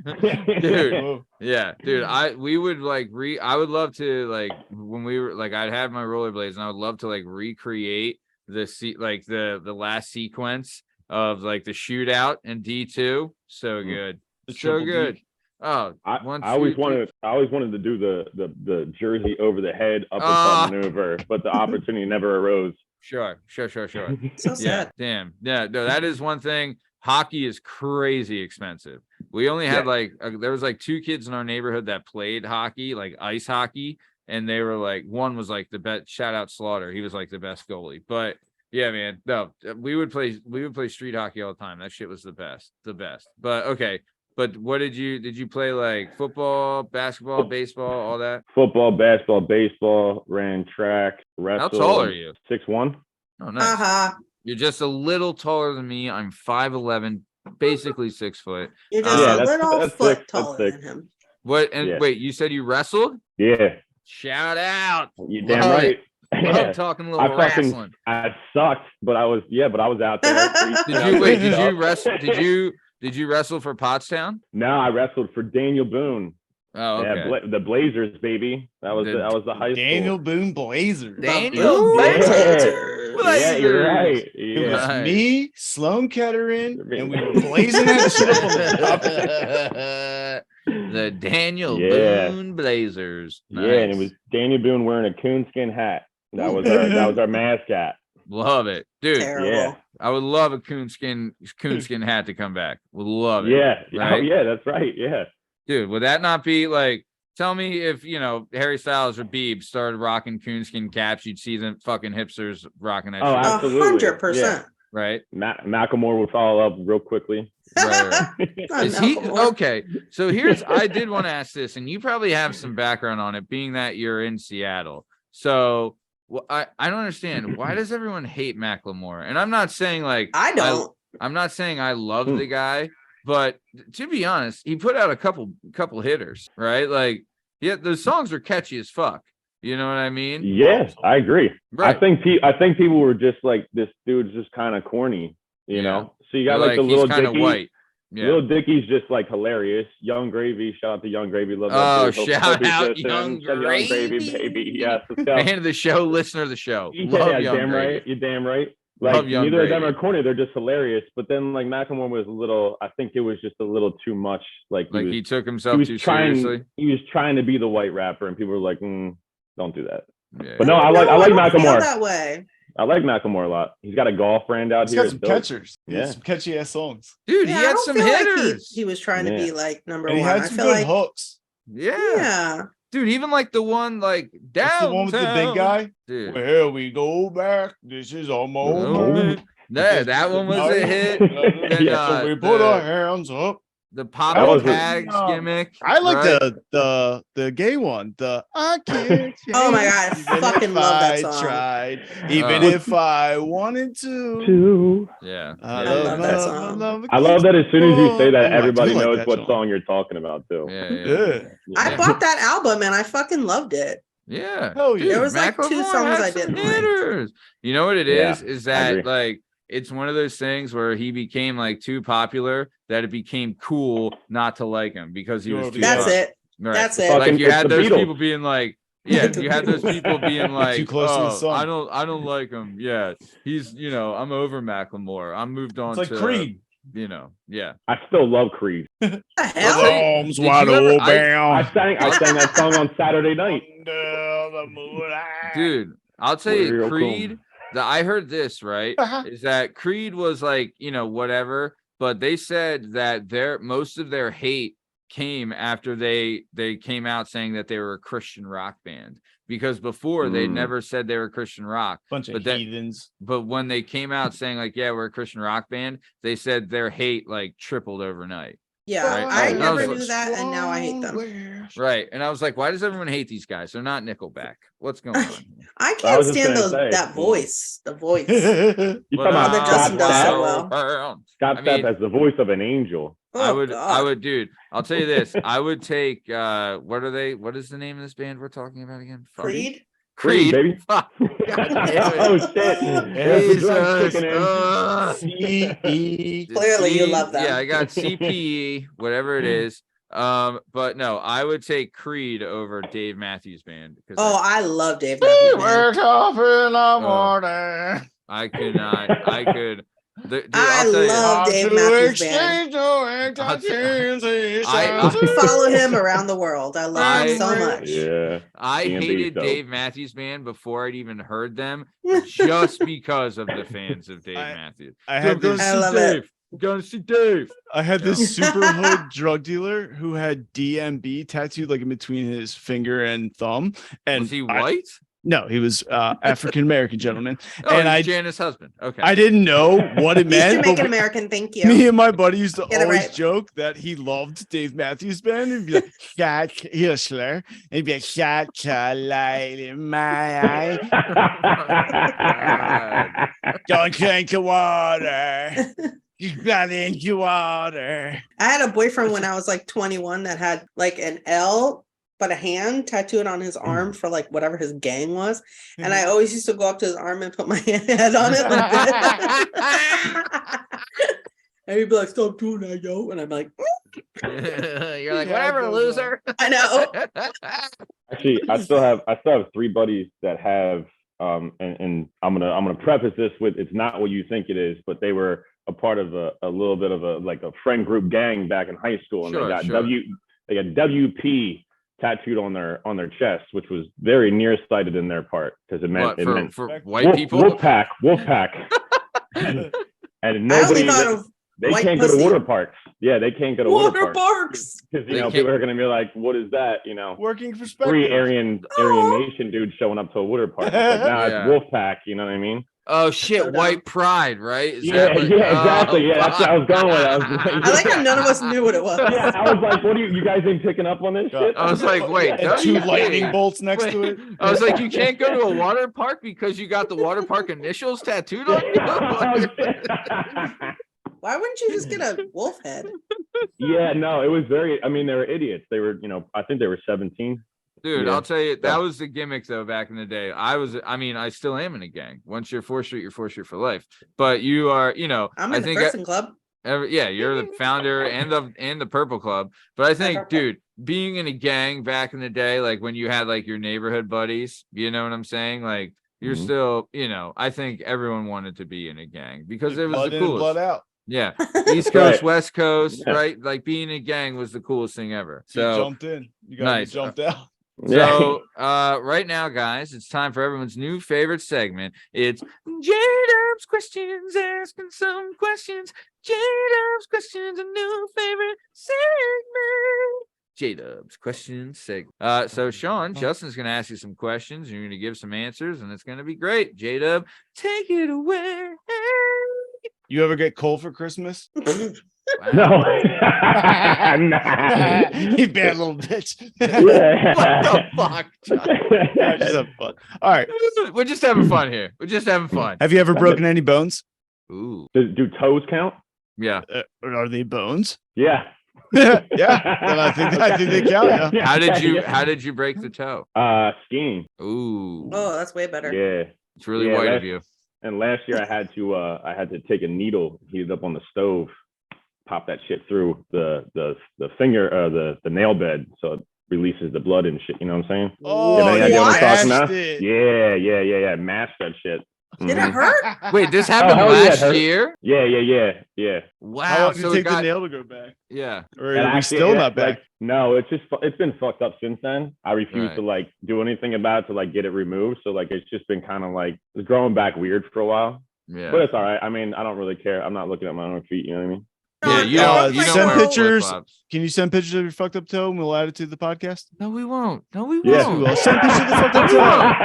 Dude. Yeah, dude. We would like I would love to like when we were like I'd have my rollerblades and I would love to like recreate the last sequence of like the shootout in D2. So good. So good. Oh, I always wanted to do the jersey over the head uppercut maneuver, but the opportunity never arose. Sure. So Yeah, sad. damn. Yeah, no, that is one thing. Hockey is crazy expensive. We only had there was like 2 kids in our neighborhood that played hockey, like ice hockey, and they were like, one was like the best. Shout out Slaughter, he was like the best goalie. But yeah, man, no, we would play street hockey all the time. That shit was the best. But okay. But what did you play like football, basketball, baseball, all that? Football, basketball, baseball, ran track, wrestled. How tall are you? 6'1". Oh, nice. You're just a little taller than me. I'm 5'11", basically 6 foot. You're just a little foot taller than him. What? And wait, you said you wrestled? Yeah. Shout out. You damn right. I'm talking a little wrestling. I sucked, but I was out there. Did you wrestle? Did you wrestle for Pottstown? No, I wrestled for Daniel Boone. Oh, okay. Yeah, the Blazers, baby. That was the high school. Daniel Boone Blazers. Daniel Blazers. Yeah, you're right. Yeah. It was me, Sloan Kettering, and we were blazing that shit up on the top. The Daniel Boone Blazers. Nice. Yeah, and it was Daniel Boone wearing a coonskin hat. That was our mascot. Love it, dude. Terrible. Yeah. I would love a coonskin hat to come back. Would love it. Yeah. Right? Oh, yeah, that's right. Yeah. Dude, would that not be like, tell me if, Harry Styles or Biebs started rocking coonskin caps, you'd see the fucking hipsters rocking that shit. Absolutely. 100%. Yeah. Right? Macklemore would follow up real quickly. Right. Is he okay? So I did want to ask this, and you probably have some background on it, being that you're in Seattle. So I don't understand. Why does everyone hate Macklemore? And I'm not saying like I don't. I'm not saying I love the guy, but to be honest, he put out a couple hitters, right? Like, yeah, those songs are catchy as fuck. You know what I mean? Yes, I agree. Right. I think people were just like, this dude's just kind of corny, you know? So you got like the Little kind of Dicky. white. Yeah. Little Dicky's just like hilarious. Young Gravy, shout out to Young Gravy. Love that. Oh, dude. shout out Young Gravy, baby. Yes, fan of the show, listener of the show. Yeah, damn right. You're damn right. Like neither of them are corny. They're just hilarious. But then like Macklemore was a little. I think it was just a little too much. Like he took himself too seriously. He was trying to be the white rapper, and people were like, "Don't do that." Yeah. But no, I like Macklemore. That way. I like Macklemore a lot. He's got a golf brand out here. He's got some catchers. Yeah, some catchy ass songs. Dude, he had some hitters. Like he was trying to be like number and one. He had some good hooks. Yeah. Dude, even like the one like down. The one with the big guy. Dude. Well, we go back. This is our moment. That one was a hit. So we put our hands up. The Papa Tags gimmick. I like the gay one. The I can't. Oh my god, I fucking love that song. Tried, even if I wanted to. Yeah, I love that song. I love that as soon as you say that, everybody knows what song you're talking about too. Yeah. I bought that album and I fucking loved it. Yeah. Hell yeah. There was like 2 songs I didn't like. You know what it is? Is that like it's one of those things where he became like too popular that it became cool not to like him because he was too That's young. it. Right. That's it. Like you had those people being like, you had those people being like, too close to the song. I don't like him. Yeah. He's, I'm over Macklemore. I'm moved on to Creed. I still love Creed. Arms wide open. I sang that song on Saturday night. Dude, I'll tell you, Creed. I heard this, right? Is that Creed was like, whatever, but they said that most of their hate came after they came out saying that they were a Christian rock band, because before they never said they were Christian rock. Bunch of heathens. But when they came out saying like, yeah, we're a Christian rock band, they said their hate like tripled overnight. Yeah, right? I never knew that, and now I hate them. Right, and I was like, why does everyone hate these guys? They're not Nickelback. What's going on? I can't stand that voice. The voice. You talking about Justin does so well. Scott Stapp as the voice of an angel. Oh, I would, dude. I'll tell you this. I would take. What are they? What is the name of this band we're talking about again? Creed, baby. Fuck. Oh shit! Clearly, you love them. Yeah, I got CPE, whatever it is. But no, I would take Creed over Dave Matthews Band. I love Dave Matthews Band. Wake up in the morning. I cannot. I could. I love Dave Matthews Band. I follow him around the world. I love him so much. Yeah, I hated Dave Matthews Band before I'd even heard them, just because of the fans of Dave Matthews. I love it. Gonna see Dave. I had this super hood drug dealer who had DMB tattooed like in between his finger and thumb. And was he white? No, he was African American gentleman. Oh, and Jana's husband. Okay. I didn't know what it meant. Jamaican American, thank you. Me and my buddy used to always joke that he loved Dave Matthews Band. He'd be like, "Shot Hustler," and he'd be like, "Shot a light in my eye." Don't drink the water. You got into water. I had a boyfriend when I was like 21 that had like an L, but a hand tattooed on his arm for like whatever his gang was. And I always used to go up to his arm and put my head on it. And he'd be like, "Stop doing that, yo." And I'm like, you're like, whatever, loser. I know. Actually, I still have 3 buddies that have and I'm gonna preface this with, it's not what you think it is, but they were a part of a little bit of a friend group gang back in high school, and they got WP tattooed on their chest, which was very nearsighted in their part, because it meant for white people. Wolfpack. And nobody they can't go to water parks. Yeah, they can't go to water parks because people are gonna be like, "What is that?" Working perspective. 3 Aryan Nation dudes showing up to a water park. It's like, nah, it's Wolfpack. You know what I mean? Oh shit, white pride, right? Exactly. That's what I was going with. I like how none of us knew what it was. Yeah, I was like, what are you guys ain't picking up on this shit? I was like, wait, and 2 lightning bolts next to it. I was like, you can't go to a water park because you got the water park initials tattooed on you? Why wouldn't you just get a wolf head? Yeah, no, it was they were idiots. They were, I think they were 17. Dude, I'll tell you, that was the gimmick though back in the day. I still am in a gang. Once you're 4th Street, you're 4th Street for life. But you are, I'm in the Person Club. You're the founder and the Purple Club. But I think, dude, being in a gang back in the day, like when you had like your neighborhood buddies, you know what I'm saying? Like you're still, I think everyone wanted to be in a gang because it was the coolest. Blood out. Yeah, East Coast, West Coast, right? Like being in a gang was the coolest thing ever. So you jumped in. You guys jumped out. So right now, guys, it's time for everyone's new favorite segment. It's jdub's questions, asking some questions. jdub's questions, a new favorite segment. jdub's questions segment. So Sean, Justin's gonna ask you some questions, and you're gonna give some answers, and it's gonna be great. Jdub, take it away. You ever get coal for Christmas? Wow. No. You bad little bitch. What the fuck? All right. We're just having fun here. We're just having fun. Have you ever broken any bones? Ooh. Do toes count? Yeah. Are they bones? Yeah. Yeah. Then I think they count. Yeah. How did you break the toe? Skiing. Ooh. Oh, that's way better. Yeah. It's really white of you. And last year I had to take a needle, heat it up on the stove, pop that shit through the finger, the nail bed, so it releases the blood and shit. You know what I'm saying? Oh, yeah. Mashed that shit. Did it hurt? Wait, this happened last year? Yeah. Wow. How long did it take the nail to go back? Yeah. Or are we still not back? No, it's been fucked up since then. I refuse to like do anything about it to like get it removed. So like it's just been kind of like it's growing back weird for a while. Yeah. But it's all right. I mean, I don't really care. I'm not looking at my own feet. You know what I mean? Yeah, you Sean, don't send wear pictures. flip-flops. Can you send pictures of your fucked up toe and we'll add it to the podcast? No, we won't. No, we Yes, won't. we will. Send pictures of the fucked No, up we toe. won't.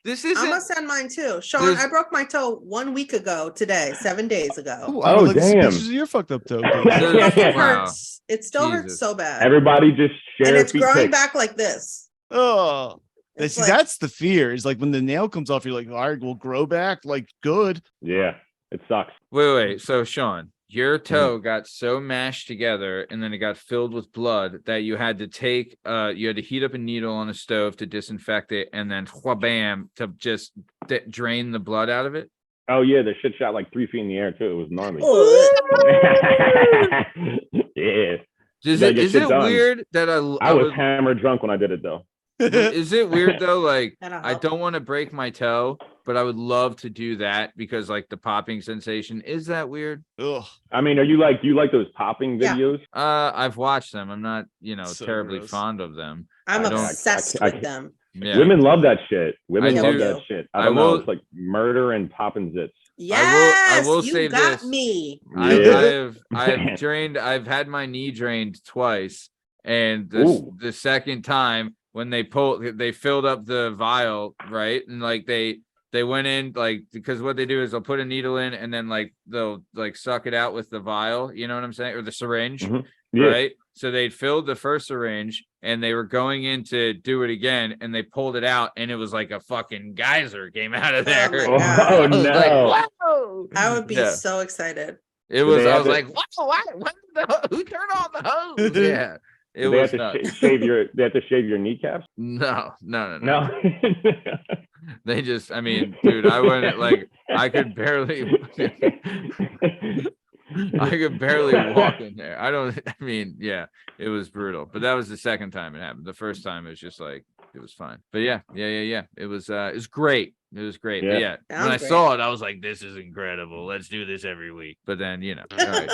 This I'm isn't. gonna send mine too. Sean, There's- I broke my toe 1 week ago today, 7 days ago. Ooh, I would Oh, like to see damn. pictures of your fucked up toe. It There's- fucking wow. hurts. It still hurts Jesus. so bad. Everybody just share And it's feet growing pics. back like this. Oh, It's see, like- that's the fear. Is like when the nail comes off, you're like, all right, we'll grow back. Like, good. Yeah, it sucks. Wait. So, Sean, your toe got so mashed together and then it got filled with blood that you had to you had to heat up a needle on a stove to disinfect it and then wha-bam to just drain the blood out of it. Oh yeah, the shit shot like 3 feet in the air too. It was gnarly. Yeah. Is Gotta it get shit done. weird that I was hammered drunk when I did it though. is it weird though? Like That'll I help. don't want to break my toe, but I would love to do that because like the popping sensation. Is that weird? Ugh. I mean, do you like those popping Yeah. videos? I've watched them. I'm not, So terribly gross. fond of them. I'm I don't- obsessed I with can't- them. Yeah. Women love that shit. Women I love do. that shit. I I don't know. will- It's like murder and popping zits. Yes, will you say got this. me. I've had my knee drained twice, and Ooh. the second time when they filled up the vial, right, and like they went in like because what they do is they'll put a needle in and then like they'll like suck it out with the vial, you know what I'm saying, or the syringe, Mhm. Yeah. right? So they'd filled the first syringe and they were going in to do it again, and they pulled it out, and it was like a fucking geyser came out of there. my Oh, God. I was no. like, whoa! I would be Yeah. so excited. It was. they I have was it- like, "Whoa! Who turned on the hose?" Yeah, it They was have to nuts. shave your. They have to shave your kneecaps. No. No. They just. I mean, dude, I wouldn't like. I could barely. I could barely walk in there. I mean, yeah, it was brutal. But that was the second time it happened. The first time it was just like it was fine. But yeah. It was great. It was great. But Yeah. yeah, when I Sounds saw it, I was like, this is incredible. Let's do this every week. But then, all right.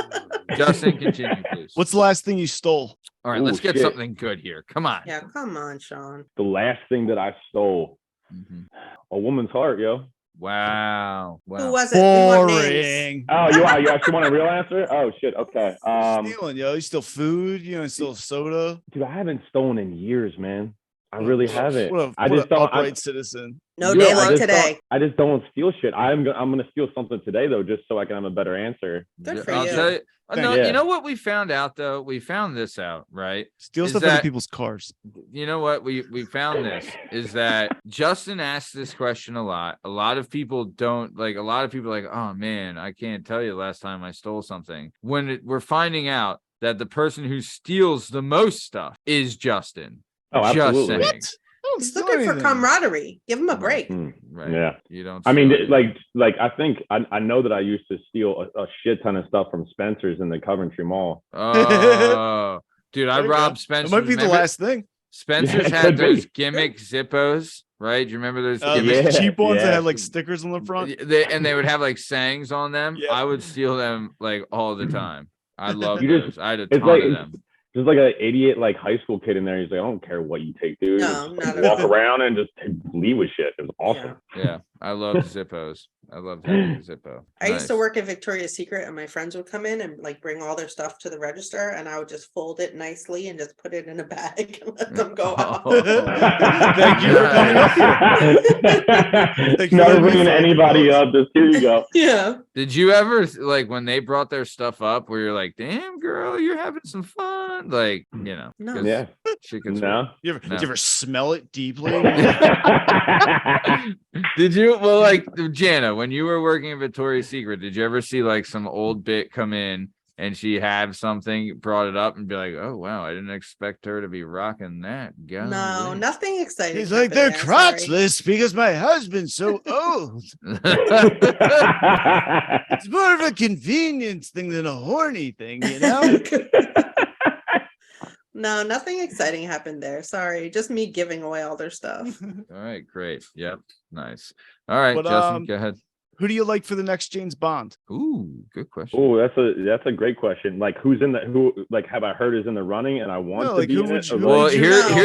Justin, continue, please. What's the last thing you stole? All right, Ooh, let's get shit. something good here. Come on. Yeah, come on, Sean. The last thing that I stole, Mhm. a woman's heart, yo. Wow. Who was it? We want names. Boring. Oh, you actually want a real answer? Oh shit. Okay. Stealing, yo. You steal food, you steal soda. Dude, I haven't stolen in years, man. I really haven't. What I an just don't. upright citizen. No You day know, like today. I just don't steal shit. I'm gonna steal something today though, just so I can have a better answer. Good for I'll you. tell you. No, Yeah. you know what we found out though? We found this out, right? Steal Is stuff out that- of people's cars. You know what we found this is that Justin asks this question a lot. A lot of people don't like. A lot of people are like, oh man, I can't tell you the last time I stole something. We're finding out that the person who steals the most stuff is Justin. Oh, Just absolutely. saying. I don't He's steal looking for anything. camaraderie. Give him a break. Mm, Right. Yeah. You don't. I mean, steal it. like I think I know that I used to steal a shit ton of stuff from Spencer's in the Coventry Mall. Oh, dude, I There you go. robbed It Spencer's. might be the remember? last thing. Spencer's Yeah, it had could be. those gimmick Zippos, right? Do you remember those? The gimmick? Yeah, cheap ones that yeah. had like stickers on the front. They would have like sayings on them. Yep. I would steal them like all the time. I love You those. just- I had a it's ton like- of them. Just like an idiot like high school kid in there. He's like, I don't care what you take, dude. No, Just, not like, at walk all. around and just leave with shit. It was awesome. Yeah, I love Zippos. I loved having a Zippo. I used to Nice. work at Victoria's Secret, and my friends would come in and like bring all their stuff to the register, and I would just fold it nicely and just put it in a bag and let them go out. Thank you for coming up here. Thank you Not for bringing letting me anybody find up. Just here you go. Yeah. Did you ever like when they brought their stuff up where you're like, damn girl, you're having some fun? Like, No. 'cause Yeah. shit gets No. You ever, No. you ever smell it deeply? Did you like Jana, when you were working at Victoria's Secret, did you ever see like some old bit come in and she had something, brought it up and be like, oh wow, I didn't expect her to be rocking that. No, Golly." nothing exciting. He's like, happened they're there, sorry. crotchless because my husband's so old. It's more of a convenience thing than a horny thing, you know? No, nothing exciting happened there. Sorry, just me giving away all their stuff. All right, great. Yep, nice. All right, But, Justin, go ahead. Who do you like for the next James Bond? Ooh, good question. Oh, that's a great question. Like, have I heard is in the running and I want to be in it?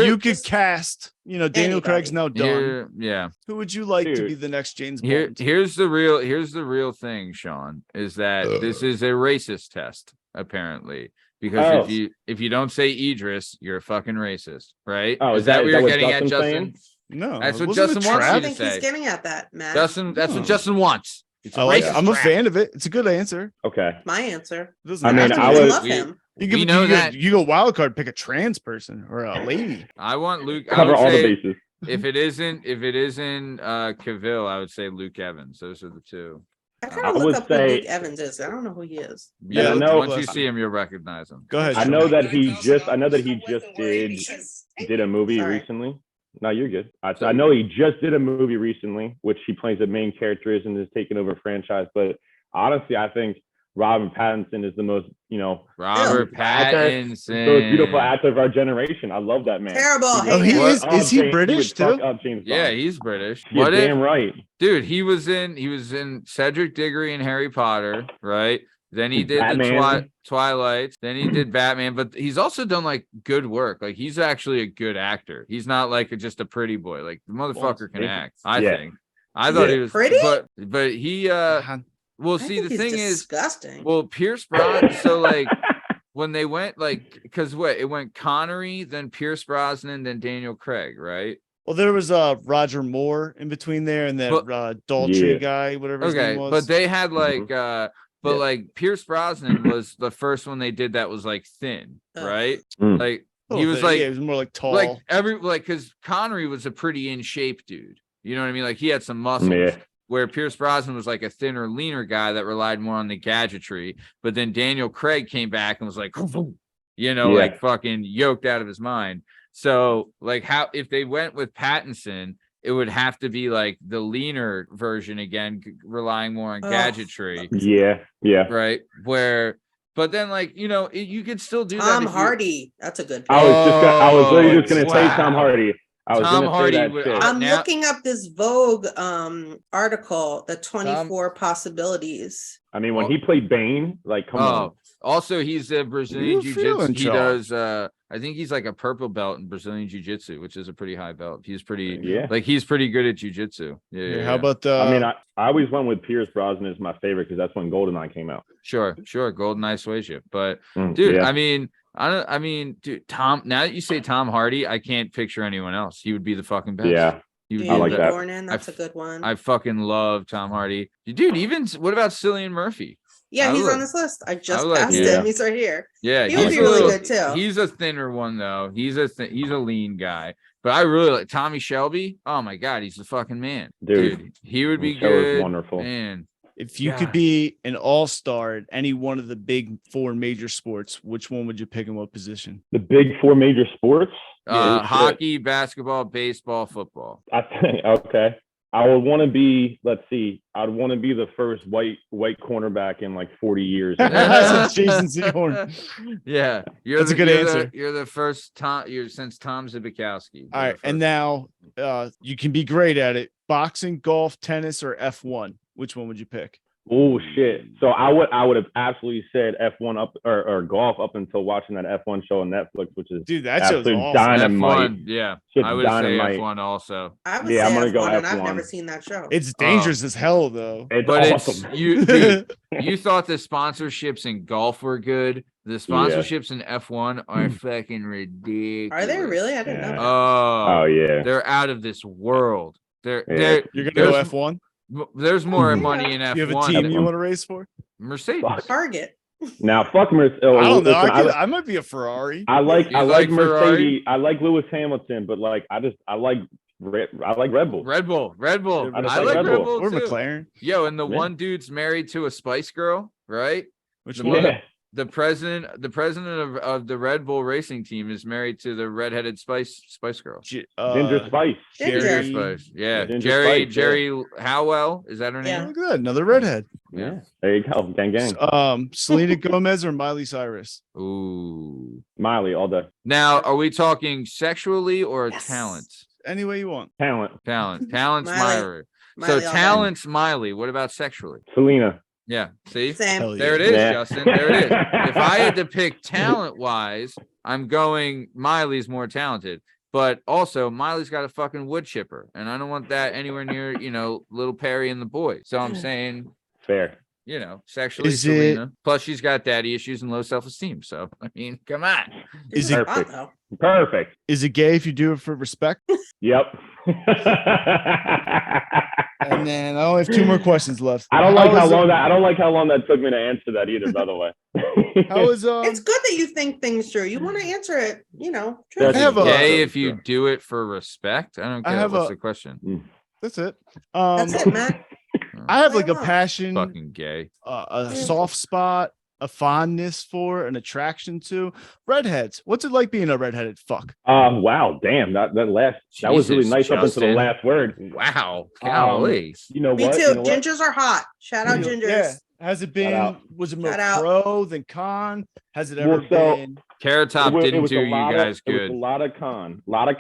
You could cast, Daniel Craig's now done. Yeah. Who would you like to be the next James Bond? Here's the real thing, Sean, is that this is a racist test, apparently. Because if you don't say Idris, you're a fucking racist, right? Oh, is that what you're getting at, Justin? Saying? No, that's what Justin wants you to say. I think he's getting at that, Matt. Justin, that's what Justin wants. I'm a fan of it. It's a good answer. Okay, my answer. I love him. You go wild card, pick a trans person or a lady. I want Luke. Cover all the bases. If it isn't Cavill, I would say Luke Evans. Those are the two. I gotta look up who Luke Evans is. I don't know who he is. Yeah, once you see him, you'll recognize him. Go ahead. I know that he just did a movie recently. No, you're good. I know he just did a movie recently, which he plays the main character and is taking over franchise. But honestly, I think Robert Pattinson is the most, Robert Pattinson, the most beautiful actor of our generation. I love that man. Terrible. Is he British too? Yeah, he's British. You're damn right, dude. He was in Cedric Diggory and Harry Potter, right? Then he did the Twilight. Then he did Batman, but he's also done like good work. Like he's actually a good actor. He's not like just a pretty boy. Like the motherfucker can act. I think. I thought he was pretty, but he. Well, see, the thing is, disgusting. Well, Pierce Brosnan. So like when they went because it went Connery, then Pierce Brosnan, then Daniel Craig, right? Well, there was Roger Moore in between there, and that Daltrey guy, whatever his name was. But they had like Pierce Brosnan was the first one they did that was like thin, right? Like he was he was more like tall. Because Connery was a pretty in shape dude. You know what I mean? Like he had some muscles. Yeah. Where Pierce Brosnan was like a thinner, leaner guy that relied more on the gadgetry. But then Daniel Craig came back and was like, like fucking yoked out of his mind. So like if they went with Pattinson, it would have to be like the leaner version again, relying more on gadgetry. Yeah. Right. But then you could still do Tom Hardy. That's a good pick. I was literally just going to say Tom Hardy. I'm looking up this Vogue article, the 24 possibilities. I mean, when he played Bane, like, come on. Also, he's a Brazilian jiu-jitsu. He does, I think he's like a purple belt in Brazilian jiu-jitsu, which is a pretty high belt. He's pretty, he's pretty good at jiu-jitsu. Yeah. How about I always went with Pierce Brosnan as my favorite because that's when GoldenEye came out. Sure. GoldenEye sways you. But, dude, I mean, dude, Tom, now that you say Tom Hardy, I can't picture anyone else. He would be the fucking best. Yeah. I like that. That's a good one. I fucking love Tom Hardy. Dude, what about Cillian Murphy? Yeah, he's on this list. I just passed him. He's right here. Yeah, he would be really good too. He's a thinner one though. He's a lean guy. But I really like Tommy Shelby. Oh my god, he's the fucking man. Dude he would be good. Wonderful. Man. If you could be an all-star at any one of the big four major sports, which one would you pick and what position? The big four major sports? Hockey, basketball, baseball, football. I think okay. I would want to be, I'd want to be the first white cornerback in like 40 years. Jason Sehorn. Yeah. That's a good answer. You're the first since Tom Zbikowski. All right. And now you can be great at it. Boxing, golf, tennis, or F1. Which one would you pick? Oh shit! So I would have absolutely said F1 up or golf up until watching that F1 show on Netflix, which is that show's awesome. Dynamite. F1, yeah, Shit's I would dynamite. say F1 also. I would say I'm gonna go F1. And I've never seen that show. It's dangerous as hell, though. It's awesome. You thought the sponsorships in golf were good. The sponsorships in F1 are fucking ridiculous. Are they really? I didn't know. Oh yeah, they're out of this world. You're gonna go F1. There's more money in F1. You have a team you want to race for? Mercedes. Target. Now, fuck Mercedes. I don't know. I might be a Ferrari. I like Mercedes. I like Lewis Hamilton, but like I like Red Bull. Red Bull. I like Red Bull or McLaren. Yo, and the one dude's married to a Spice Girl, right? Which one? The president of the Red Bull racing team is married to the redheaded Spice Girl. Ginger Spice. Ginger Spice. Yeah. Jerry Howell. Is that her name? Yeah. Good. Another redhead. Yeah. There you go. Gang. Selena Gomez or Miley Cyrus? Ooh. Miley all day. Now, are we talking sexually or talent? Any way you want. Talent. Talent's my. Miley So all day. talent's Miley. What about sexually? Selena. Yeah. See? Same. There it is, Yeah. Justin. There it is. If I had to pick talent-wise, I'm going Miley's more talented. But also, Miley's got a fucking wood chipper, and I don't want that anywhere near, little Perry and the boys. So I'm saying, Fair. Sexually Selena. Plus, she's got daddy issues and low self-esteem. So, I mean, come on. Is She's it hot, though. Perfect. is it gay if you do it for respect? Yep. And then I only have 2 more questions left. I don't like how long that took me to answer that either, by the way. How is It's good that you think things through. You want to answer it, That's I have a- Gay if you do it for respect? I don't get what's the question. That's it. That's it, Matt. I have like a Why not? passion, Fucking gay. a soft spot, a fondness for, an attraction to redheads. What's it like being a redheaded fuck? Wow, damn, that was really Jesus, nice up until Justin. the last word. Wow. Golly. You know Me what? too. You know what? Gingers are hot. Shout out gingers. Yeah. Has it been? out. Was it more Shout out. pro than con? Has it ever Well, so- been? Carrot Top It didn't was do a you lot guys It was good. a lot of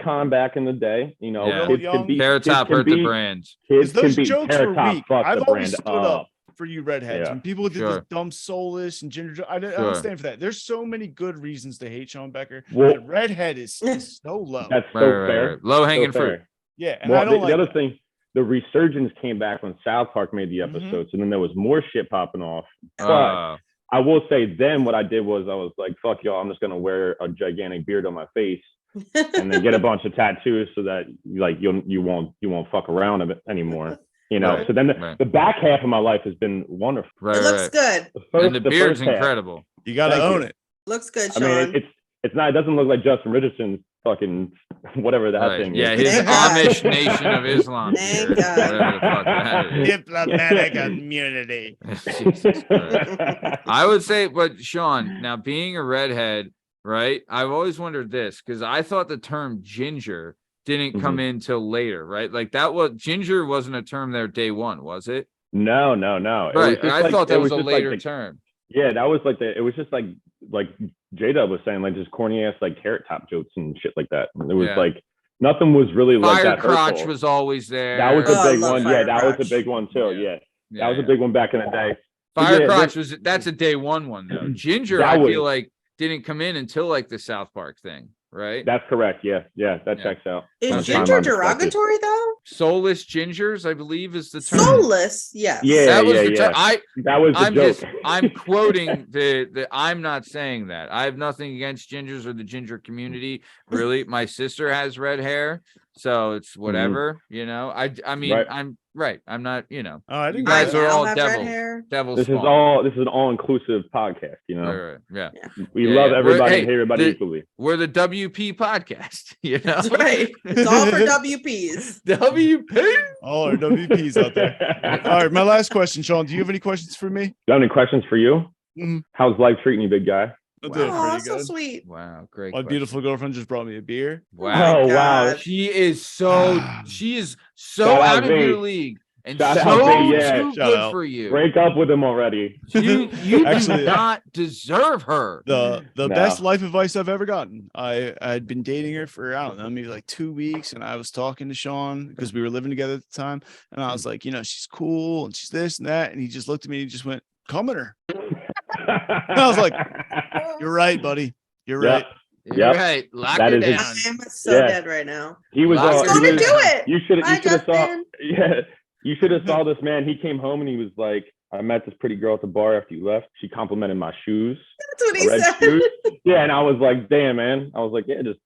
con back in the day. You know, Yeah. kids Young. can be Carrot kids Top can hurt the be- brand. Kids can Those be jokes Carrot were Top. weak. Fuck I've the always brand stood up up. for you redheads. Yeah. When people did this Sure. dumb soulish and ginger, I don't Sure. stand for that. There's so many good reasons to hate Sean Becker. Well- but redhead is so low. That's so Right, fair. right. Low hanging So fruit. fair. Yeah, and Well, I don't the like other that. thing, the resurgence came back when South Park made the episodes, and then there was more shit popping off. But I will say, then what I did was I was like, "Fuck y'all! I'm just gonna wear a gigantic beard on my face, and then get a bunch of tattoos so that you won't fuck around a bit anymore." Right, So then right. the back half of my life has been wonderful. Right, It looks right. good. And the beard's first half, incredible. You gotta Thank own you. it. Looks good, I Sean. mean, it's not. It doesn't look like Justin Richardson's fucking whatever that Right. thing Yeah, is. his Thank God. Amish Nation of Islam. Thank beard, God. whatever the fuck that is. Diplomatic immunity. Jesus Christ. I would say, but Sean, now being a redhead, right? I've always wondered this because I thought the term ginger didn't come in till later, right? Like ginger wasn't a term there day one, was it? No. Right. I thought that was a later term. Yeah, that was it was just like jdub was saying, like just corny ass like Carrot Top jokes and shit like that. It was Yeah. like nothing was really like Fire that crotch hurtful. was always there. That was Oh, a I big love one. Fire Yeah, that was crotch. a big one too. Yeah. Yeah. That was a big one back in the day. But Fire yeah, crotch this- that's a day one though. Ginger, That I was- feel like didn't come in until like the South Park thing, right? That's correct. Yeah, that Yeah. checks out. Is From ginger timeline perspective. derogatory though? Soulless gingers, I believe, is the term. Soulless, yes. Yeah, That was the yeah. term. That was the joke. I'm quoting the I'm not saying that. I have nothing against gingers or the ginger community. Really, my sister has red hair, so it's whatever, I mean, Right. I'm right. I'm not, Oh, I you didn't guys know are that. all have red devils. hair. Devils. This is an all-inclusive podcast. Right, yeah. We Yeah, love yeah. everybody Hey, and hate everybody equally. We're the WP podcast, That's right. It's all for WPs. WP. All our WPs out there. All right, my last question, Sean. Do you have any questions for me? Got any questions for you? Mhm. How's life treating you, big guy? I'm doing Oh, pretty so good. sweet. Wow, great. My question. beautiful girlfriend just brought me a beer. Wow. Oh, wow. God. She is so Shout out out of V. your league and Shout out so V, yeah. too Shout good out. for you. Break up with him already. You Actually, do not deserve her. The No. best life advice I've ever gotten. I'd been dating her for I don't know, maybe like 2 weeks, and I was talking to Sean because we were living together at the time, and I was like, she's cool and she's this and that, and he just looked at me and he just went, "Come at her." I was like, "You're right, buddy. You're Yep. right." You're Yep. right. Lock That her is down. I am so Yeah. dead right now. He was Lock all. her Go he to was- do it. You should Bye, have saw. Justin. Yeah, you should have saw this man. He came home and he was like, "I met this pretty girl at the bar after you left. She complimented my shoes, That's what my he red said. shoes." Yeah, and I was like, "Damn, man." I was like, "Yeah, just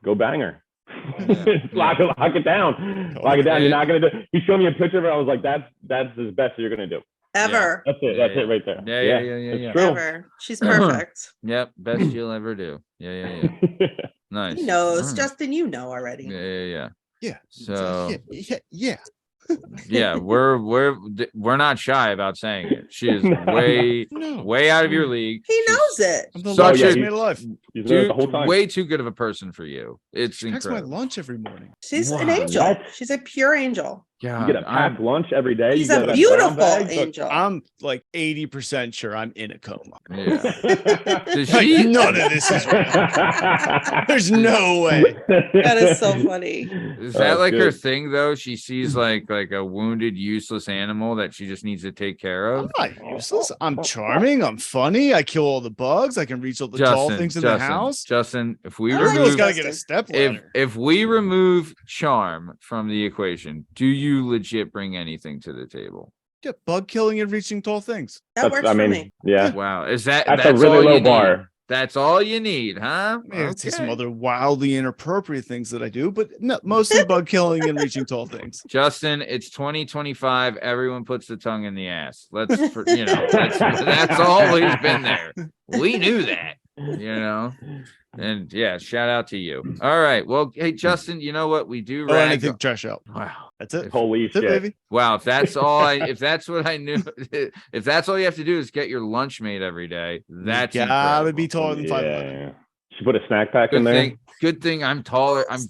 go bang her." lock it down. Lock it down. You're not gonna do. He showed me a picture of it. I was like, "That's as best as you're gonna do." Ever. That's it. Yeah, That's it right there. Yeah. It's Yeah. true. Ever. She's perfect. Yep. Best you'll ever do. Yeah. Nice. He knows. All right. Justin, you know already. Yeah. Yeah. So Yeah. yeah, we're not shy about saying it. She is No. way out of your league. He She's knows it. I'm the Such luckiest a- man alive. He's there Dude, the whole time. way too good of a person for you. It's She packs my incredible. lunch every morning. She's an Wow. angel. What? She's a pure angel. You get a packed lunch every day. He's you a get beautiful Look, angel. I'm like 80% sure I'm in a coma. Yeah. Does Like, she? none of this is real. There's no way. That is so funny. Is that like her good. thing though? She sees like a wounded, useless animal that she just needs to take care of. I'm not useless. I'm charming. I'm funny. I kill all the bugs. I can reach all the tall things in the house. Justin, if we I like Everyone's remove got to get a step ladder. if we remove charm from the equation, do you legit bring anything to the table? Yeah, bug killing and reaching tall things. That works for me. Yeah. Wow. Is that's a really all low you bar. need? That's all you need, huh? Maybe I'd say some other wildly inappropriate things that I do, but no, mostly bug killing and reaching tall things. Justin, it's 2025. Everyone puts the tongue in the ass. That's always been there. We knew that, And yeah, shout out to you. All right. Well, hey, Justin, you know what? We do Oh, anything trash out. Wow. That's it. Holy That's shit. it, baby. Wow. If that's what I knew, if that's all you have to do is get your lunch made every day, that's gotta incredible. be taller than 5'11". She put a snack pack in there. Good thing I'm taller. I'm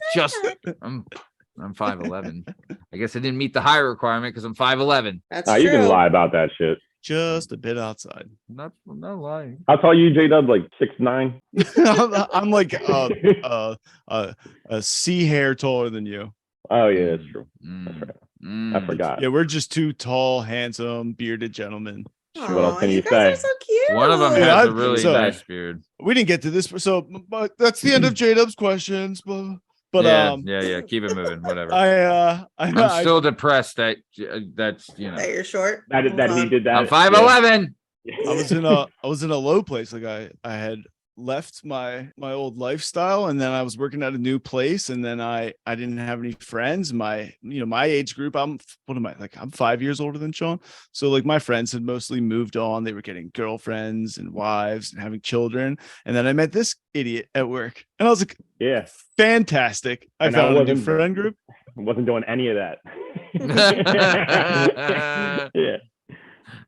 5'11". I guess I didn't meet the height requirement because I'm 5'11". That's true. You can lie about that shit. Just a bit outside. Not lying. How tall are you, jdub? Like 6'9"? I'm like a sea hair taller than you. Oh yeah, that's true. I forgot. Yeah, we're just two tall, handsome, bearded gentlemen. What else can you guys say? are so cute. One of them Yeah, has a really nice beard. We didn't get to this, but that's the end of jdub's questions. But yeah. Keep it moving. Whatever. I'm still depressed that that's That you're short. That he did that. I'm 5'11". I was in a low place. Like I had left my old lifestyle, and then I was working at a new place, and then I didn't have any friends. My age group, I'm 5 years older than Sean, so like my friends had mostly moved on. They were getting girlfriends and wives and having children, and then I met this idiot at work, and I was like, yeah, fantastic. I found a new friend group. Wasn't doing any of that. Yeah.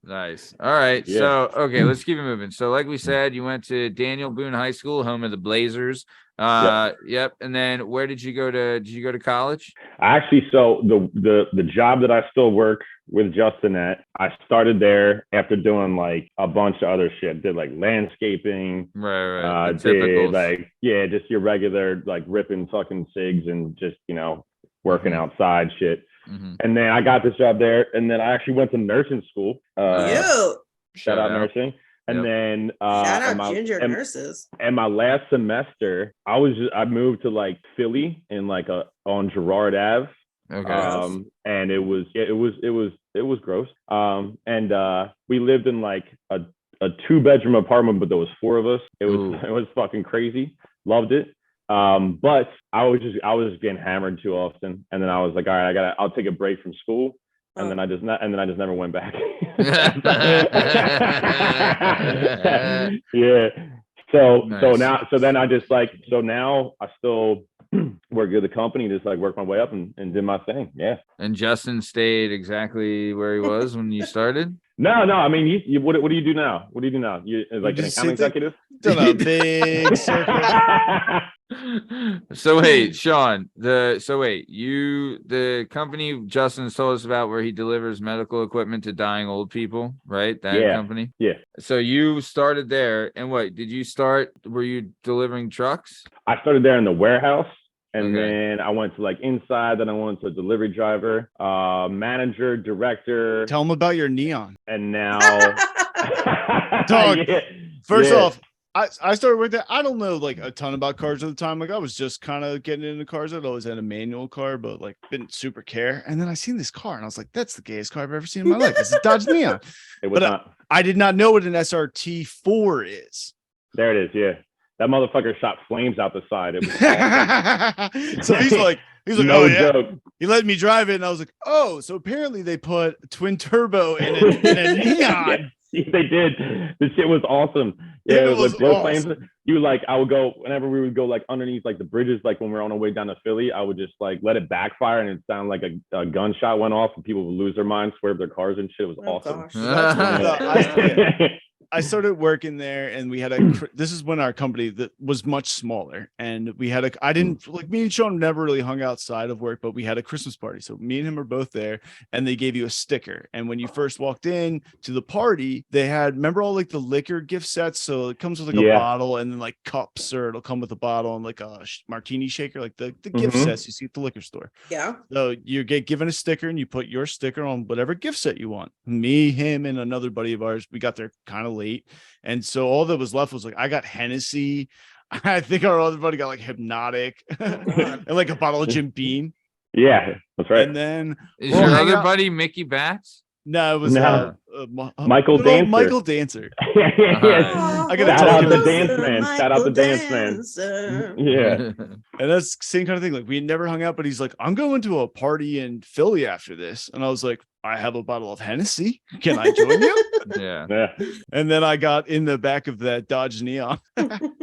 Nice. All right. Yeah. So, okay, let's keep it moving. So, like we said, you went to Daniel Boone High School, home of the Blazers. Yep. And then where did you go to college? Actually, so the job that I still work with Justin at, I started there after doing like a bunch of other shit. Did like landscaping. Right. Did like, just your regular like ripping fucking cigs and just, working outside shit. Mm-hmm. And then I got this job there, and then I actually went to nursing school. Shout out nursing. And then shout out ginger nurses. And my last semester, I moved to like Philly in like on Girard Ave. Okay. And it was gross. And we lived in like a 2-bedroom apartment, but there was 4 of us. It was fucking crazy. Loved it. But I was just getting hammered too often, and then I was like, all right, I'll take a break from school, and then I just never went back. Yeah. So now I still work at the company, just like work my way up and did my thing. Yeah. And Justin stayed exactly where he was when you started? No. I mean, you what do you do now? What do you do now? You like an account executive? Done a big circle. So wait, Sean, the company Justin told us about where he delivers medical equipment to dying old people, right? That company? Yeah. So you started there, and were you delivering trucks? I started there in the warehouse, and then I went to like inside, then I went to delivery driver, manager, director. Tell them about your neon. And now Dog, first off, I started with that. I don't know like a ton about cars at the time. Like I was just kind of getting into cars. I'd always had a manual car, but like didn't super care. And then I seen this car and I was like, that's the gayest car I've ever seen in my life. It's a Dodge Neon. It was not. I did not know what an SRT4 is. There it is. Yeah. That motherfucker shot flames out the side. It was awesome. So he's like, no oh yeah. joke. He let me drive it, and I was like, oh, so apparently they put twin turbo in a Neon. Yes, they did. This shit was awesome. Yeah, it was like blow awesome. flames. I would go whenever we would go like underneath like the bridges, like when we were on our way down to Philly, I would just like let it backfire and it sounded like a gunshot went off and people would lose their minds, swerve their cars and shit. It was awesome. Gosh. I started working there, and we had this is when our company that was much smaller, and we had I didn't like, me and Sean never really hung outside of work, but we had a Christmas party. So me and him are both there, and they gave you a sticker. And when you first walked in to the party, they had, remember all like the liquor gift sets? So it comes with like a bottle and then like cups, or it'll come with a bottle and like a martini shaker, like the gift sets you see at the liquor store. Yeah. So you get given a sticker, and you put your sticker on whatever gift set you want. Me, him, and another buddy of ours, we got there kind of late. And so all that was left was like, I got Hennessy. I think our other buddy got like Hypnotic and like a bottle of Jim Beam. Yeah, that's right. And then is your other buddy Mickey Bats? No, it was Michael Dancer. Michael Dancer. I gotta shout out the dance man. Shout out the dance man. Yeah. And that's the same kind of thing. Like, we never hung out, but he's like, I'm going to a party in Philly after this. And I was like, I have a bottle of Hennessy. Can I join you? Yeah. And then I got in the back of that Dodge Neon.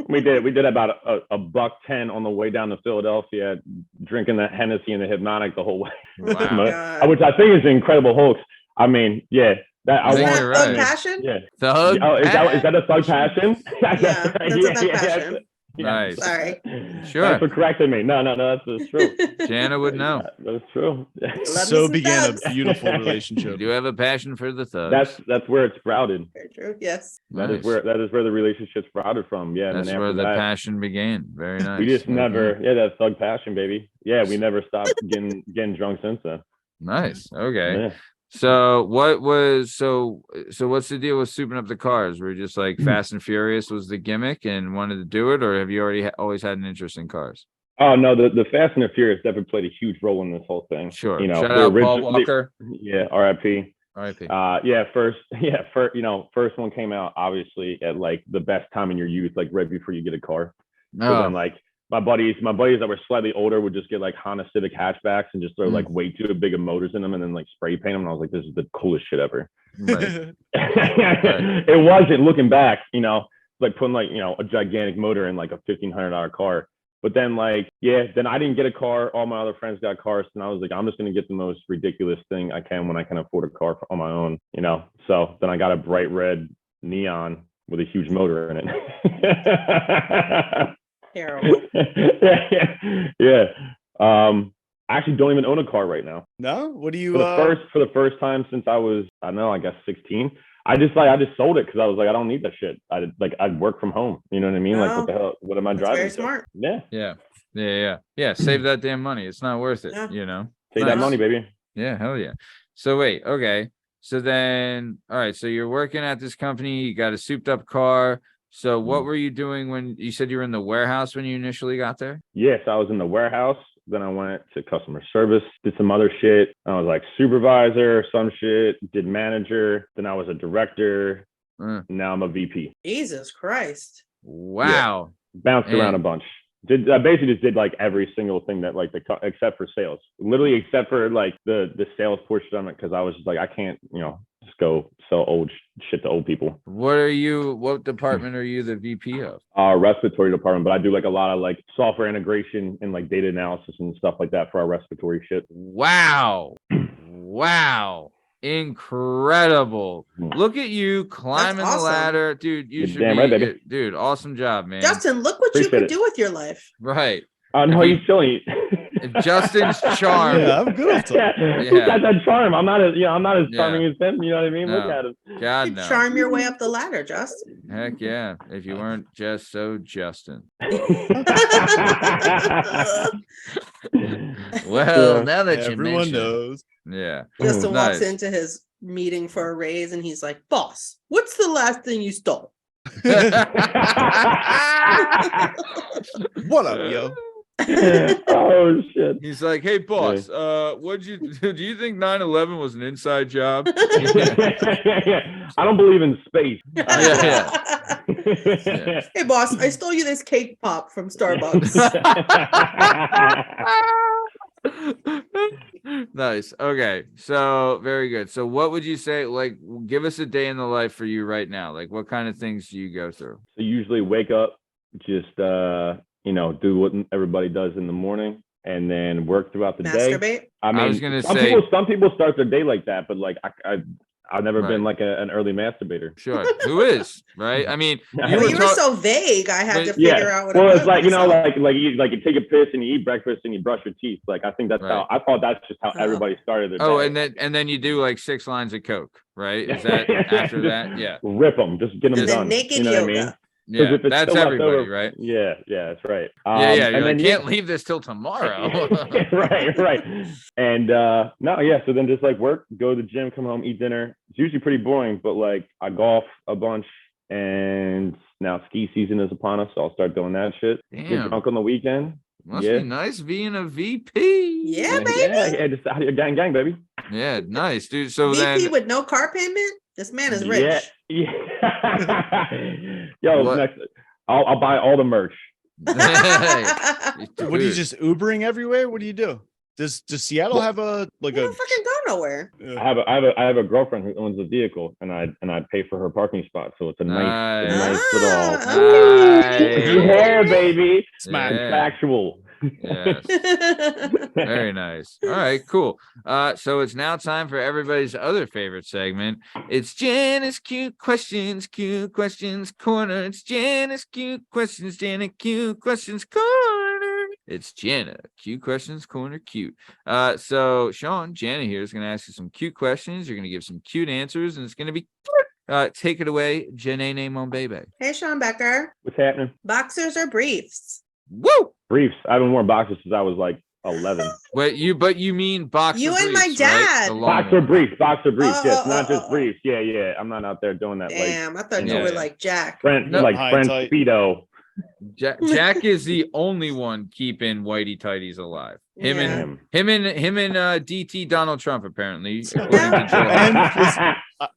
We did about a $1.10 on the way down to Philadelphia, drinking that Hennessy and the Hypnotic the whole way. Wow. Which I think is an incredible hoax. I mean, yeah. That I want. Right. Thug passion? Yeah. Thug. Oh, is that a thug passion? Yeah, that's a thug passion. Nice. Sorry. Sure. Thanks for correcting me. No, that's true. Jana would know. That's true. So began a beautiful relationship. You do have a passion for the thugs. That's where it sprouted. Very true. Yes. That is where the relationship sprouted from. Yeah. That's where the passion began. Very nice. We just never, that thug passion, baby. Yeah, we never stopped getting drunk since then. Nice. Okay. Yeah. So what's the deal with souping up the cars? Were you just like Fast and Furious was the gimmick and wanted to do it, or have you already always had an interest in cars? Oh no, the Fast and the Furious definitely played a huge role in this whole thing. Sure. You know, shout out Paul Walker. R.I.P. R.I.P. First one came out obviously at like the best time in your youth, like right before you get a car. No. So then, like my buddies that were slightly older would just get like Honda Civic hatchbacks and just throw like way too big of motors in them and then like spray paint them. And I was like, this is the coolest shit ever. Right. It wasn't, looking back, like putting like, a gigantic motor in like a $1,500 car. But then then I didn't get a car. All my other friends got cars. And I was like, I'm just going to get the most ridiculous thing I can when I can afford a car on my own, So then I got a bright red Neon with a huge motor in it. Terrible. Yeah. I actually don't even own a car right now. No? What do you for the first time since I was, I don't know, I guess 16. I just sold it because I was like, I don't need that shit. I'd work from home. You know what I mean? Like, what the hell? What am I driving? Very smart. Yeah. Save that damn money. It's not worth it. Yeah. Save that money, baby. Yeah, hell yeah. So wait, okay. So then, all right. So you're working at this company. You got a souped up car. So what were you doing when you said you were in the warehouse when you initially got there? Yes, I was in the warehouse. Then I went to customer service, did some other shit. I was like supervisor, some shit, did manager. Then I was a director. Now I'm a VP. Jesus Christ. Wow. Yeah. Bounced around a bunch. I basically just did like every single thing that except for sales, literally except for like the sales portion of it. Cause I was just like, I can't, just go sell old shit to old people. What department are you the VP of? Respiratory department, but I do like a lot of like software integration and like data analysis and stuff like that for our respiratory shit. Wow. Incredible. Look at you climbing the ladder. Dude, you should damn be, right, baby. Dude, awesome job, man. Justin, look what you can do with your life. Right. No, he's silly. Justin's charm. Yeah, I'm good at it. Who's got that charm? I'm not as charming as him. You know what I mean? No. Look at him. God, You no. charm your way up the ladder, Justin. Heck yeah. If you weren't just so Justin. Well, now that you everyone mention, knows. Yeah. Justin walks Nice. into his meeting for a raise and he's like, boss, what's the last thing you stole? What up, yo? Oh shit. He's like, hey boss, do you think 9/11 was an inside job? I don't believe in space. Yeah. Hey boss, I stole you this cake pop from Starbucks. Nice. Okay. So very good. So what would you say, like, give us a day in the life for you right now? Like, what kind of things do you go through? I usually wake up, just do what everybody does in the morning, and then work throughout the day. Masturbate? I mean, I was gonna some say some people start their day like that, but like I've never been like an early masturbator. Sure. Who is, right? I mean, you were so vague. I had to figure out what it was. Well, it's like, you know, like you take a piss and you eat breakfast and you brush your teeth. Like, I think that's how, I thought that's just how everybody started their day. And then you do like 6 lines of coke, right? Is that after that? Yeah. Rip them. Just get them and done. Naked you know yoga. what I mean? Yeah, that's everybody, right? Yeah, that's right. You're like, can't leave this till tomorrow. right. And so then just like work, go to the gym, come home, eat dinner. It's usually pretty boring, but like I golf a bunch, and now ski season is upon us, so I'll start doing that shit. Damn. Get drunk on the weekend. Must be nice being a VP. Yeah, baby. Yeah, just out here, gang, baby. Yeah, nice, dude. So VP with no car payment. This man is rich. Yeah. Yo, next, I'll buy all the merch. What are you just Ubering everywhere? What do you do? Does Seattle have a like don't fucking go nowhere? I have a girlfriend who owns a vehicle, and I pay for her parking spot, so it's a nice little yeah, baby. Factual. Yes. Very nice. All right, cool. So it's now time for everybody's other favorite segment. It's Jana's cute questions corner. It's Jana's cute questions, Jana cute questions corner. It's Jana cute questions corner cute. So Sean, Jana here is going to ask you some cute questions. You're going to give some cute answers, and it's going to be take it away, Janae Mon Baby. Hey, Sean Becker. What's happening? Boxers or briefs? Woo! Briefs. I haven't worn boxers since I was like 11. But you mean boxer you briefs, and my dad, right? Boxer briefs. Yes, not just briefs. Yeah. I'm not out there doing that. Damn, I thought you were like Jack. French Speedo. Jack is the only one keeping whitey tighties alive. Him and DT Donald Trump, apparently.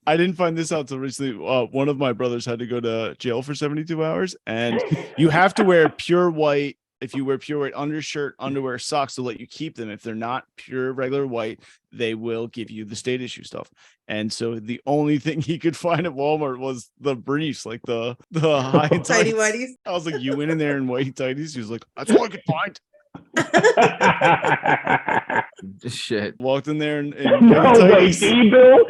I didn't find this out till recently. One of my brothers had to go to jail for 72 hours, and you have to wear pure white. If you wear pure white undershirt, underwear, socks, to let you keep them. If they're not pure regular white, they will give you the state issue stuff. And so the only thing he could find at Walmart was the briefs, like the high tighty whities. I was like, you went in there in white tighties? He was like, that's all I could find. Shit. Walked in there and no way, Bill.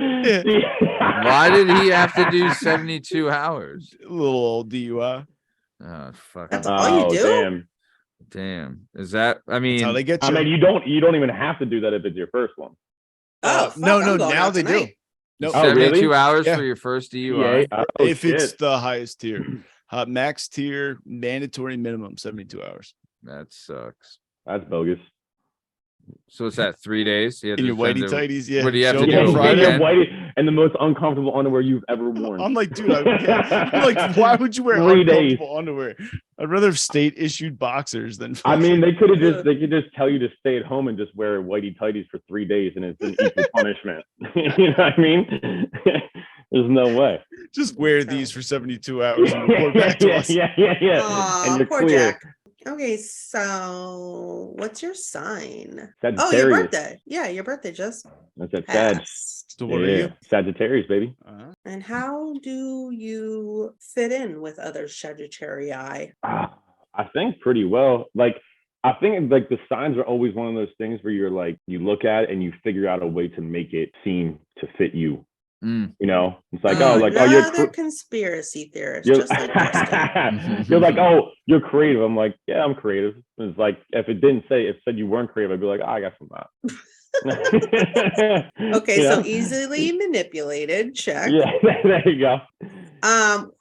Why did he have to do 72 hours? A little old DUI. Oh fuck. That's all you do? Damn. Is that, I mean, that's how they get you. I mean, you don't even have to do that if it's your first one. No, now they do. No, 72 hours for your first DUI. Yeah. If it's the highest tier. Max tier, mandatory minimum 72 hours. That sucks. That's bogus. So it's that 3 days? In your whitey tighties, yeah. What do you have to do? Friday? Whitey and the most uncomfortable underwear you've ever worn. I'm like, dude, I'm like, why would you wear 3 uncomfortable days. underwear? I'd rather have state issued boxers than. I mean, they could just tell you to stay at home and just wear whitey tighties for 3 days, and it's an equal punishment. You know what I mean? There's no way. Just wear these for 72 hours and report back to us. Yeah. And you're poor clear. Jack. Okay, so what's your sign? Sagittarius. Oh, your birthday. Yeah, your birthday just That's at Sag. So what are you? Sagittarius, baby. And how do you fit in with other Sagittarii? I think pretty well. Like, I think like the signs are always one of those things where you're like, you look at it and you figure out a way to make it seem to fit you. You know, it's like, you're conspiracy theorist. You're, just like you're like, oh, you're creative. I'm like, yeah, I'm creative. It's like, if it said you weren't creative, I'd be like, I guess I'm not. Okay, so easily manipulated. Check. Yeah, there you go.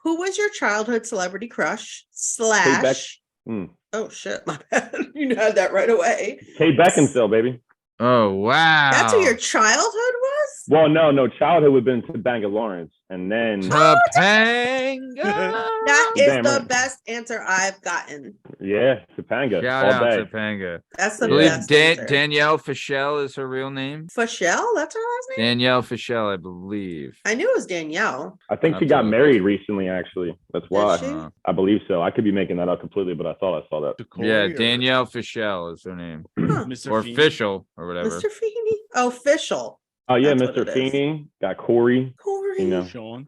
Who was your childhood celebrity crush / Oh shit, my bad. You had that right away. Kate Beckinsale, baby. Oh wow. That's who your childhood was? Well, no, childhood would have been Topanga Lawrence. And then Topanga. That is the best answer I've gotten. Yeah, Topanga. Shout all out day. Topanga. That's the best answer. Danielle Fischel is her real name. Fischel? That's her last name? Danielle Fischel, I believe. I knew it was Danielle. I think she got married recently, actually. That's why. I believe so. I could be making that up completely, but I thought I saw that. Yeah, Danielle Fischel is her name. Or Fischel or whatever. Mr. Feeney? Oh, Fischel. Oh yeah, Mr. Feeney. Got Corey. Corey. You know, Sean.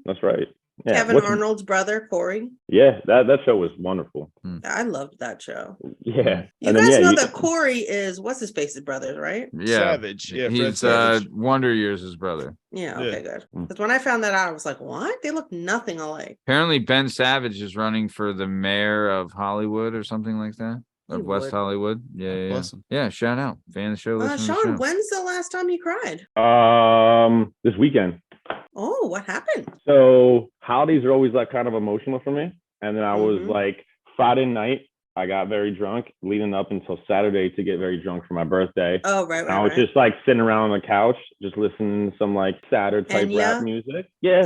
That's right. Kevin Arnold's brother, Corey. Yeah, that show was wonderful. I loved that show. Yeah. You guys know that Corey is what's his face's brother, right? Yeah. Savage. Yeah, he's Wonder Years' brother. Yeah, okay, good. Because when I found that out, I was like, what? They look nothing alike. Apparently Ben Savage is running for the mayor of Hollywood or something like that. Of West Hollywood. Yeah, shout out. Fan of the show. Sean, when's the last time you cried? This weekend. Oh, what happened? So holidays are always like kind of emotional for me. And then I was like Friday night, I got very drunk leading up until Saturday to get very drunk for my birthday. Oh, right. I was just like sitting around on the couch, just listening to some like sadder type rap music. Yeah,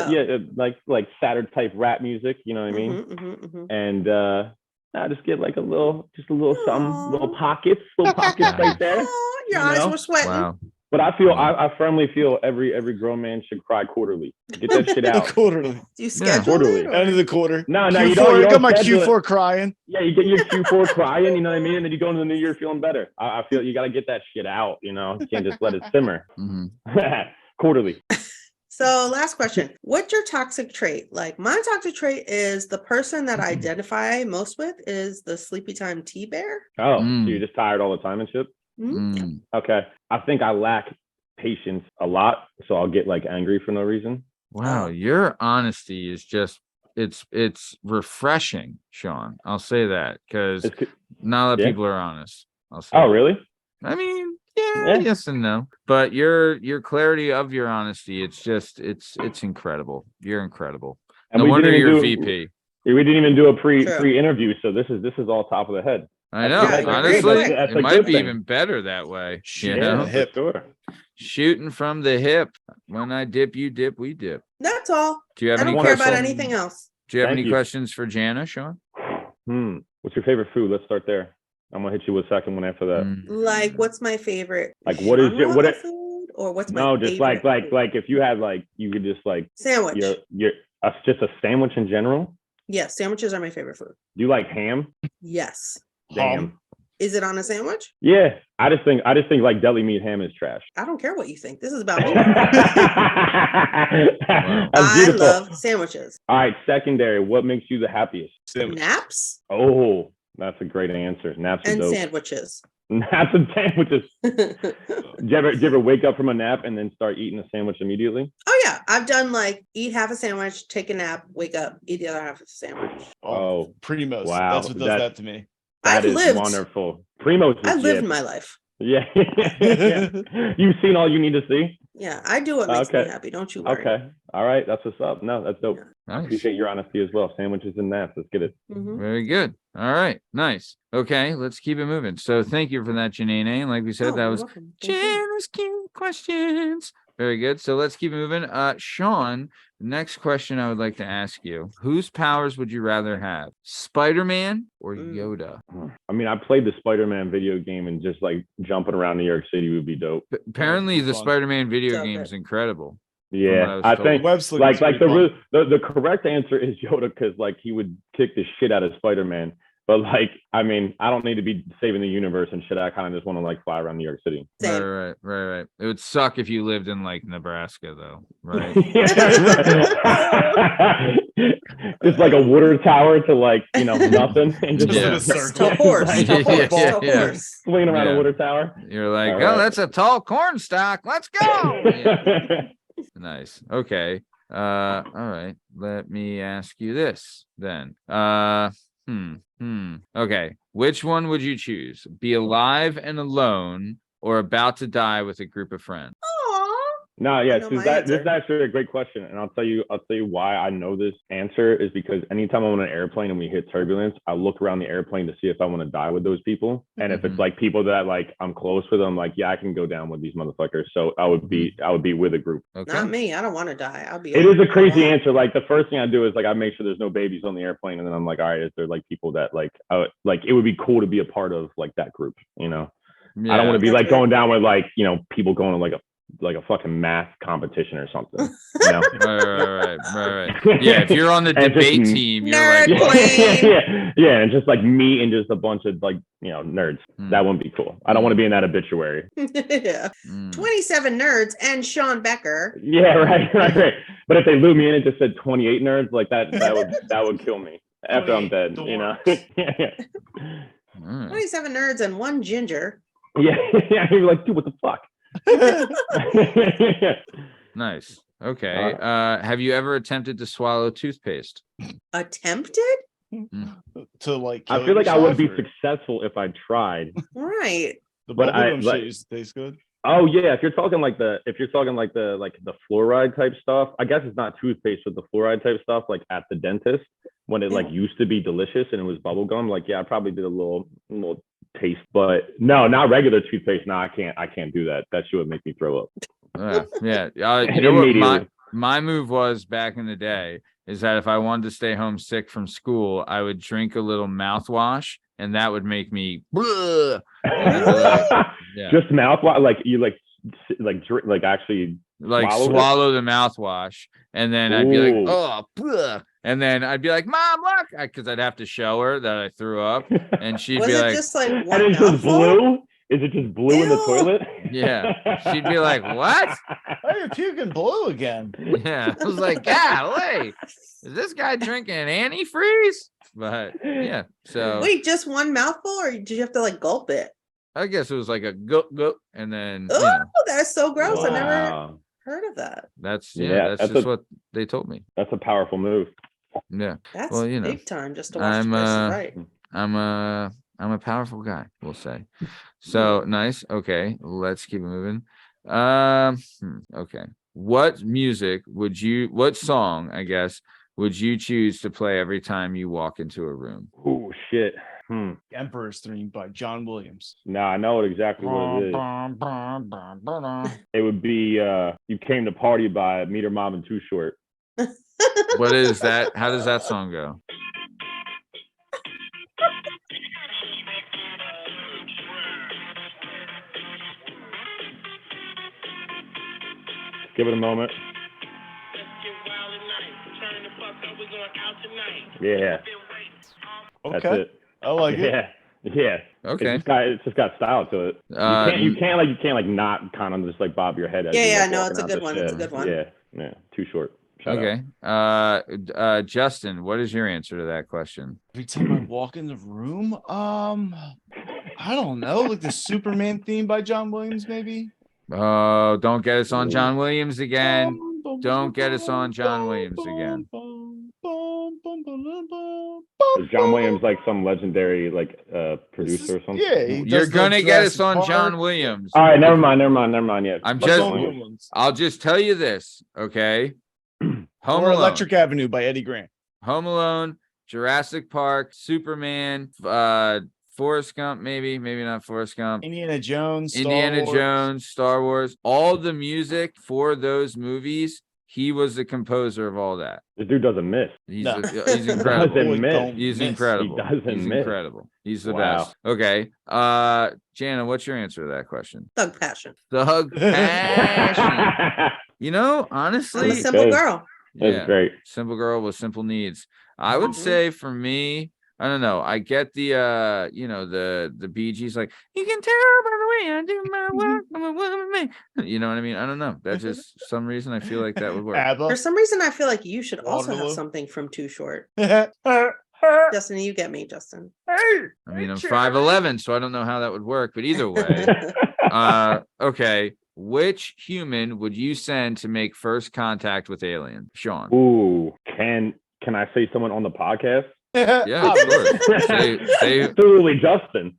like sadder type rap music, you know what I mean? And I just get like a little something, little pockets right there. Your eyes were sweating. Wow. But I firmly feel every grown man should cry quarterly. Get that shit out. Quarterly. Do you schedule quarterly? End of the quarter. No, Q4, you don't. I got my Q4 crying. Yeah, you get your Q4 crying, you know what I mean? And then you go into the new year feeling better. I feel you got to get that shit out, you know? You can't just let it simmer. Quarterly. So last question. What's your toxic trait? Like my toxic trait is the person that I identify most with is the sleepy time tea bear. Oh, so you're just tired all the time and shit? Okay. I think I lack patience a lot. So I'll get like angry for no reason. Wow. Your honesty is just, it's refreshing, Sean. I'll say that because not a lot of people are honest. I'll say really? I mean, yes and no, but your clarity of your honesty, it's just it's incredible. You're incredible. And no wonder you're VP. We didn't even do a pre-interview, so this is all top of the head. I know. Honestly, it might be even better that way. Hip. Shooting from the hip. When I dip, you dip, we dip. That's all. Do you have any care about anything else? Do you have any questions for Jana, Sean? What's your favorite food? Let's start there. I'm gonna hit you with a second one after that. Like, what's my favorite? Like, what is your food? Or what's my just favorite like if you had like you could just like sandwich. Your just a sandwich in general. Yes, sandwiches are my favorite food. Do you like ham? Yes. Damn. Is it on a sandwich? Yeah. I just think like deli meat ham is trash. I don't care what you think. This is about me. I love sandwiches. All right. Secondary. What makes you the happiest? Naps. Oh, that's a great answer. Naps and dope. sandwiches. Naps and sandwiches. Do you ever wake up from a nap and then start eating a sandwich immediately? Oh yeah, I've done like eat half a sandwich, take a nap, wake up, eat the other half of the sandwich. Oh, Primos. Wow, that's what does that to me. That is wonderful. Primos. I lived my life. Yeah. You've seen all you need to see. Yeah, I do what makes me happy. Don't you worry. Okay. All right. That's what's up. No, that's dope. Yeah. Nice. I appreciate your honesty as well. Sandwiches and naps. Let's get it. Very good. All right. Nice. Okay. Let's keep it moving. So thank you for that, Janine. And like we said, that was Jana's cute questions. Very good. So let's keep it moving. Sean, the next question I would like to ask you, whose powers would you rather have? Spider-Man or Yoda? I mean, I played the Spider-Man video game and just like jumping around New York City would be dope. Apparently the Spider-Man video game is incredible. Yeah, I think like the correct answer is Yoda because like he would kick the shit out of Spider-Man. But like, I mean, I don't need to be saving the universe and shit. I kind of just want to like fly around New York City. Right. It would suck if you lived in like Nebraska though, right? Just like a water tower to like, you know, nothing. And just a horse. Swinging around a water tower. You're like, that's a tall corn stalk. Let's go. Nice. Okay. All right. Let me ask you this then. Okay. Which one would you choose? Be alive and alone or about to die with a group of friends? No, yeah, this is actually a great question, and I'll tell you why I know this answer is because anytime I'm on an airplane and we hit turbulence, I look around the airplane to see if I want to die with those people, and if it's like people that like I'm close with, I'm like, yeah, I can go down with these motherfuckers. So I would be with a group. Okay. Not me. I don't want to die. It is a crazy answer. Like the first thing I do is like I make sure there's no babies on the airplane, and then I'm like, all right, is there like people that like it would be cool to be a part of like that group, you know? Yeah. I don't want to be like going down with like, you know, people going to like a a fucking math competition or something. You know? Right. Yeah, if you're on the debate team, you're Nerd like, queen. yeah, and just like me and just a bunch of like, you know, nerds. That wouldn't be cool. I don't want to be in that obituary. Yeah. 27 nerds and Sean Becker. Yeah, right. But if they loop me in and just said 28 nerds, like that would kill me after I'm dead. You know. 27 nerds and one ginger. Yeah, you're like, dude, what the fuck? Nice. Okay. Have you ever attempted to swallow toothpaste? Attempted? To like, I feel like I would be successful if I tried. Right. The but bubblegum shit used to taste good. Oh yeah, if you're talking like the fluoride type stuff, I guess it's not toothpaste, but the fluoride type stuff, like at the dentist when it like used to be delicious and it was bubblegum. Like, yeah, I probably did a little taste, but no, not regular toothpaste. No, I can't do that. That shit would make me throw up. Yeah. You know what my move was back in the day is that if I wanted to stay home sick from school, I would drink a little mouthwash, and that would make me just mouthwash, like you like actually swallow the mouthwash, and then I'd be like, oh, bleh. And then I'd be like, Mom, look, because I'd have to show her that I threw up, and she'd be like, just like one and it's just blue? Is it just blue in the toilet? Yeah. She'd be like, what? Oh, you're puking blue again. Yeah. I was like, golly, is this guy drinking antifreeze? But yeah. So wait, just one mouthful, or did you have to like gulp it? I guess it was like a go, and then that's so gross. Wow. I never heard of that. That's just what they told me. That's a powerful move. Yeah. That's big time just to watch the person right. I'm a powerful guy, we'll say. So nice. Okay, let's keep it moving. Okay. What song, I guess, would you choose to play every time you walk into a room? Oh shit. Emperor's Theme by John Williams. No, I know exactly what it is. It would be You Came to Party by Meter Mob and Too Short. What is that? How does that song go? Give it a moment. Yeah. Okay. That's it. I like it. Yeah. Okay. It's just got style to it. You can't not kind of just like bob your head. No, it's a good one. It's a good one. Yeah. Too short. Okay. Justin, what is your answer to that question? Every time I walk in the room, I don't know, like the Superman theme by John Williams, maybe. Oh, don't get us on John Williams again. Don't get us on John Williams again. Is John Williams like some legendary producer or something? Yeah, you're gonna get us on John Williams. All right, never mind. Yeah, I'll just tell you this, okay? Home Alone. Electric Avenue by Eddie Grant. Home Alone, Jurassic Park, Superman, Forrest Gump, maybe not Forrest Gump. Indiana Jones, Star Wars. All the music for those movies, he was the composer of all that. This dude doesn't miss. He's incredible. He's incredible. He doesn't He's miss. Incredible. He's the best. Okay. Jana, what's your answer to that question? Thug Passion. Thug Passion. You know, honestly, I'm a simple girl. That's great. Simple girl with simple needs. I would say for me, I don't know. I get the the Bee Gees, like, you can tell by the way I do my work. I'm a woman. You know what I mean? I don't know. That's just some reason I feel like that would work. For some reason, I feel like you should also have something from Too Short. Justin, you get me, Justin. I mean, I'm 5'11", so I don't know how that would work, but either way. Okay. Which human would you send to make first contact with alien? Sean. Ooh, can I say someone on the podcast? Yeah, of course. Say Absolutely, Justin.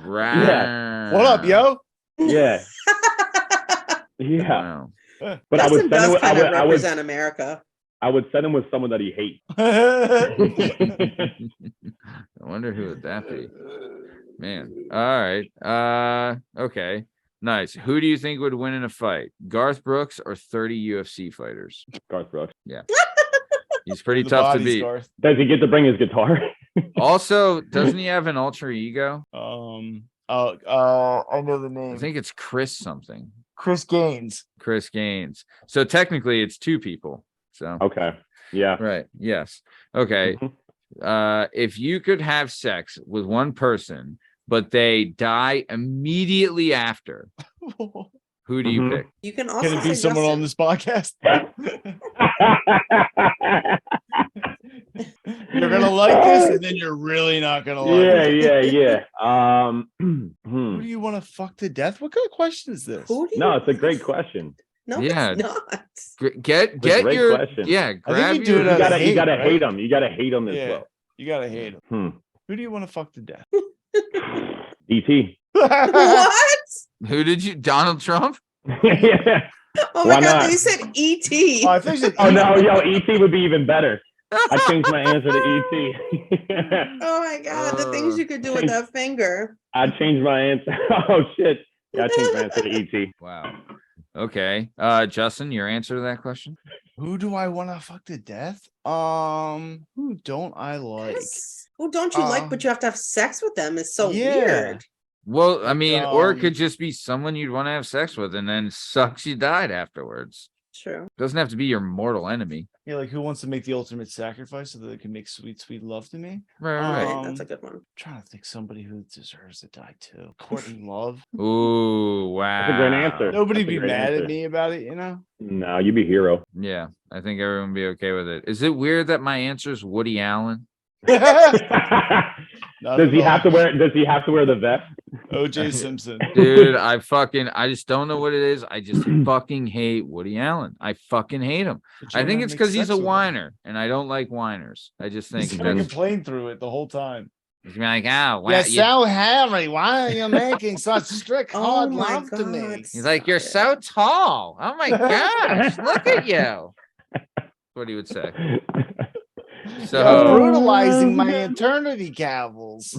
Right. Yeah. What up, yo? Yeah. Yeah. Wow. But Justin does kind of represent America. I would send him with someone that he hates. I wonder who would that be. Man. All right. Okay. Nice. Who do you think would win in a fight? Garth Brooks or 30 UFC fighters? Garth Brooks. Yeah. He's pretty tough to beat. Garth. Does he get to bring his guitar? Also, doesn't he have an alter ego? I know the name. I think it's Chris something. Chris Gaines. Chris Gaines. So technically it's 2 people. So Okay. Yeah. right. Yes. Okay. If you could have sex with one person, but they die immediately after, who do you pick? You can also Can it be say someone Justin. on this podcast? You're gonna like this, and then you're really not gonna like it. Yeah. Who do you want to fuck to death? What kind of question is this? Who do you No, it's a great question. No, Yeah. it's not. Get great your question. grab you do your it out of You gotta right? hate them. You gotta hate them as Yeah. well. You gotta hate him. Who do you want to fuck to death? DT. What? Who did you Donald Trump? Yeah. Oh my Why god, not? they said E.T. Oh, I think it's Oh no, yo, ET would be even better. I changed my answer to ET. Oh my god, the things you could do with that finger. I changed my answer. Oh shit. Yeah, I changed my answer to ET. Wow. Okay. Justin, your answer to that question? Who do I want to fuck to death? Who don't I like? Yes. Who don't you like, but you have to have sex with them? Is so Yeah. weird. Well, I mean, or it could just be someone you'd want to have sex with and then sucks you died afterwards. True. Doesn't have to be your mortal enemy. Yeah, like who wants to make the ultimate sacrifice so that they can make sweet, sweet love to me? Right. Right, that's a good one. I'm trying to think somebody who deserves to die too. Courtney Love. Ooh, wow. That's a great answer. Nobody That's a be great mad answer. at me about it, you know? No, you'd be hero. Yeah, I think everyone would be okay with it. Is it weird that my answer is Woody Allen? Does he have to wear the vest? OJ Simpson. Dude, I just don't know what it is. I just fucking hate Woody Allen. I fucking hate him. I think it's because he's a whiner, and I don't like whiners. I just think He's been that's complaining through it the whole time. he's like, oh, wow. You're so hairy. Why are you making such strict, Oh hard my love to me? God. He's like, you're so tall. Oh my gosh, look at you. That's what he would say. You're So brutalizing my eternity cavils.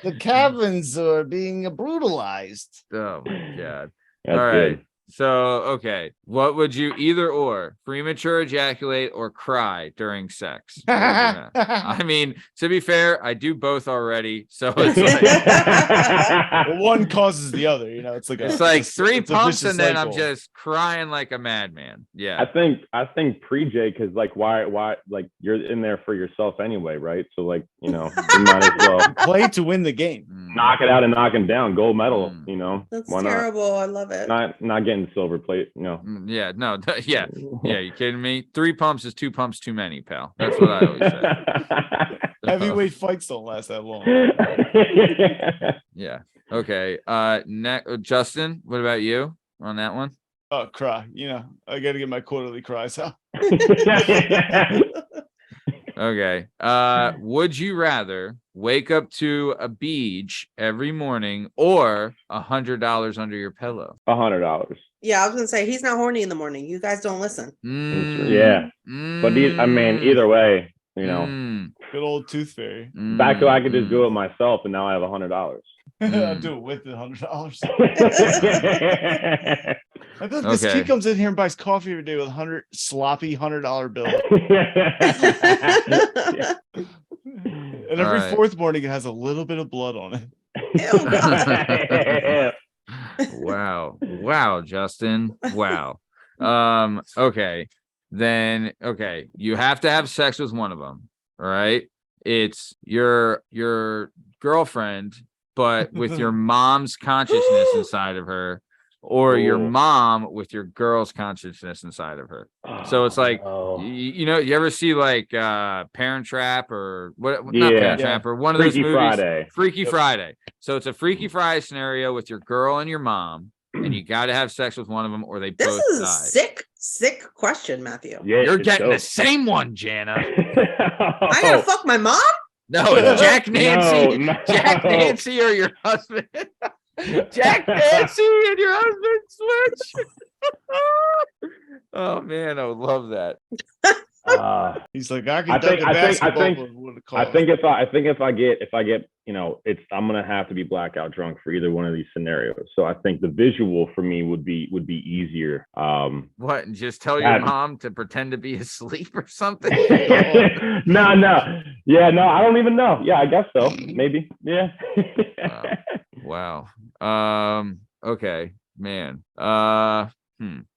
The caverns are being brutalized. oh my god. That's All right. good. So, okay. What would you either or premature ejaculate or cry during sex? What would you have? I mean, to be fair, I do both already. So it's like, Well, one causes the other, you know. It's like it's like 3 it's a pumps vicious and then cycle. I'm just crying like a madman. Yeah. I think pre-J, because like why like you're in there for yourself anyway, right? So like, you know, you might as well play to win the game. knock it out and knock him down, gold medal, you know. That's Why terrible. I love it. not getting silver plate, you know. Yeah. No. Yeah. Yeah. You kidding me? 3 pumps is 2 pumps too many, pal. That's what I always say. Heavyweight fights don't last that long. Yeah. Okay. Justin, what about you on that one? Oh, cry. You know, I got to get my quarterly cries out. Okay. Would you rather wake up to a beach every morning or $100 under your pillow? $100. Yeah, I was gonna say he's not horny in the morning. You guys don't listen. Yeah. But I mean, either way, you know, Good old Tooth Fairy. back to I could just do it myself, and now I have $100. I'll do it with the $100. I bet this Okay. kid comes in here and buys coffee every day with sloppy $100 bill. And every All right. fourth morning it has a little bit of blood on it. Wow, Justin. Wow. Okay. Then you have to have sex with one of them. All right. It's your girlfriend, but with your mom's consciousness inside of her, or your mom with your girl's consciousness inside of her. So it's like, you know, you ever see like Parent Trap or what? Not Parent Trap, or one of those movies. Friday. Freaky Friday. So it's a Freaky Friday scenario with your girl and your mom, and you got to have sex with one of them, or they This both is a die. sick question, Matthew. Yeah, You're it's getting the dope. same one, Jana. I gotta fuck my mom? No, it's Jack Nancy. No. Jack Nancy or your husband. Jack Nancy and your husband switch. Oh man, I would love that. He's like, I can I dunk think a basketball with a car. I think if I get, you know, I'm gonna have to be blackout drunk for either one of these scenarios. So I think the visual for me would be easier. What? And just tell your mom to pretend to be asleep or something? No. Yeah, no, I don't even know. Yeah, I guess so. Maybe. Yeah. Wow. Okay, man.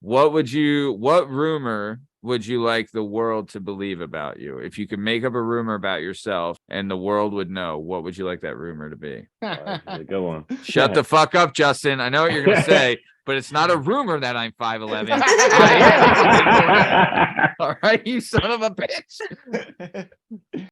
What rumor would you like the world to believe about you? If you could make up a rumor about yourself and the world would know, what would you like that rumor to be? Go on. Shut the fuck up, Justin. I know what you're gonna say, but it's not a rumor that I'm 5'11". All right, you son of a bitch.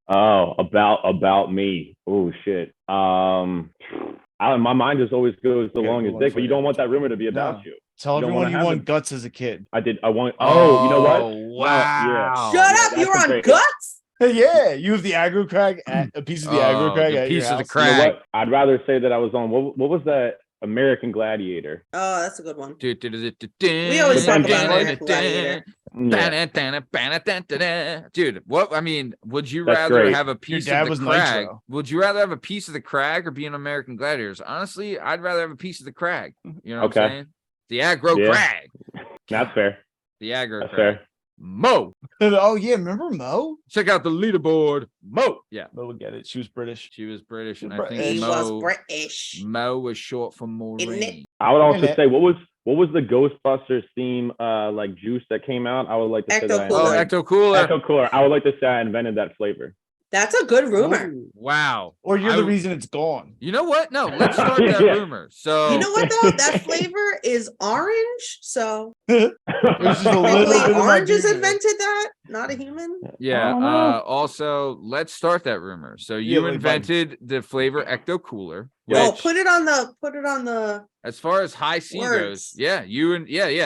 Oh, about me. Oh shit. My mind just always goes the longest dick, but you don't want that rumor to be about you. Tell everyone you won guts as a kid. I want. Oh, you know what? Wow. Shut up! You were on guts. Yeah, you have the aggro crag, a piece of the aggro crag, a at piece your of the house. crag. You know what? I'd rather say that I was on. What was that? American Gladiator. Oh, that's a good one. We We always talk about American Gladiator. Dude, would you That's rather great. have a Your piece dad of the was crag? Nitro. Would you rather have a piece of the crag or be an American Gladiators? Honestly, I'd rather have a piece of the crag. You know what I'm saying? The aggro crag. That's fair. The aggro That's crag. fair. Mo. Oh yeah, remember Mo? Check out the leaderboard. Mo. Yeah. Mo would get it. She was British. She was British, and I British. think He Mo was British. Mo was short for Maureen. I would also Isn't it? say what was the Ghostbusters theme like juice that came out? I would like to say that. Ecto-Cooler. Ecto Cooler. Ecto Cooler. I would like to say I invented that flavor. That's a good rumor. Ooh. Wow. Or you're the reason it's gone. You know what? No, let's start that Yeah. rumor. So You know what though? That flavor is orange, so There's just a little probably bit of my oranges beard. invented that, not a human. yeah. Oh, no. Also, let's start that rumor. So you like invented the flavor Ecto Cooler. No, which, put it on the. as far as high C Words. goes, yeah,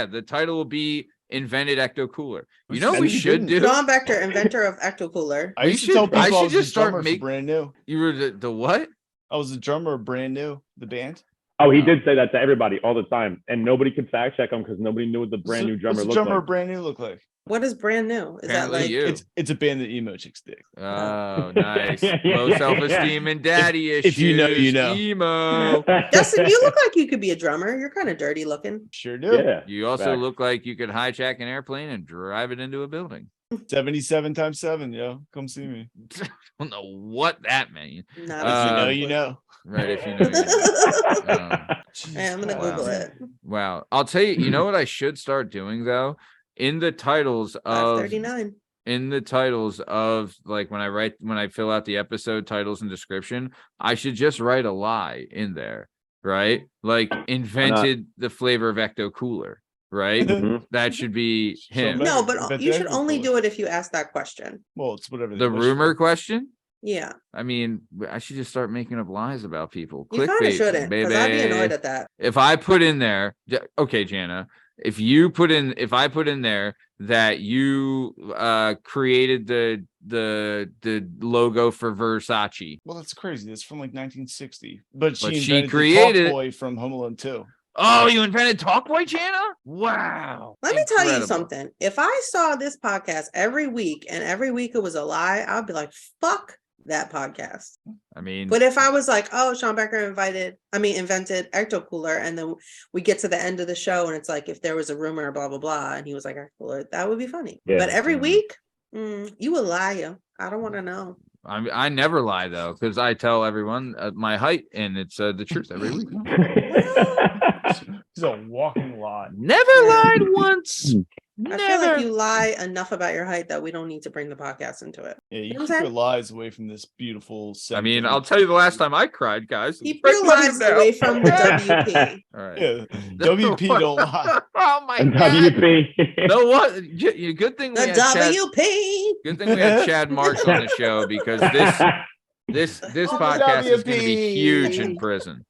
the title will be invented Ecto Cooler. You know what And we you should do? Sean Becker, inventor of Ecto Cooler. I We used to should- tell people I I, should was just the start drummer for make- Brand New. You were the what? I was the drummer of Brand New, the band. Oh, he did say that to everybody all the time, and nobody could fact check him because nobody knew what the brand new What's drummer the looked drummer like. of Brand New look like? What is brand new? Is that Apparently like you. It's a band that emo chicks dig. Oh, nice. Yeah, Low yeah, self-esteem and daddy issues. if you know, you know. Emo. Justin? You look like you could be a drummer. You're kind of dirty looking. Sure do. Yeah. You also Facts. look like you could hijack an airplane and drive it into a building. 77 times 7, yo. Come see me. I don't know what that means. Not If you know, a you know. Right, if you know. You know. Hey, I'm gonna Wow. Google it. Wow. I'll tell you, you know what I should start doing though? In the titles of 539. like when I fill out the episode titles and description, I should just write a lie in there, right? Like invented the flavor of Ecto Cooler, right? Mhm. That should be him. Better No, but invent you the should Ecto only Cooler. do it if you ask that question. Well, it's whatever. The they wish rumor for. question? Yeah, I mean, I should just start making up lies about people. you kind of Clickbait, shouldn't, because I'd be baby. annoyed at that. If I put in there, okay, Jana, if I put in there that you created the logo for Versace. Well, that's crazy. That's from like 1960. But But she she invented created the it. Talk Boy from Home Alone 2. Oh, you invented Talkboy, Jana? Wow. Let me tell you Incredible. something. If I saw this podcast every week and every week it was a lie, I'd be like, fuck that podcast. I mean, But if I was like, oh, Sean Becker invented Ecto Cooler, and then we get to the end of the show and it's like, if there was a rumor, blah, blah, blah, and he was like, Ecto Cooler, that would be funny. Yeah. But every week, you a liar. I don't want to know. I never lie though, because I tell everyone my height, and it's the truth every week. He's a walking lie. Never lied once. I feel like you lie enough about your height that we don't need to bring the podcast into it. Yeah, you know what I'm keep your saying? lies away from this beautiful. I mean, I'll tell you the last time I cried, guys. Keep Right your now. lies away from the WP. All right. Yeah, WP don't lie. Oh my god. WP. No what? Good thing we The had Chad, WP. good thing we had Chad Marks on the show, because this Oh, podcast is going to be WP. huge in prison.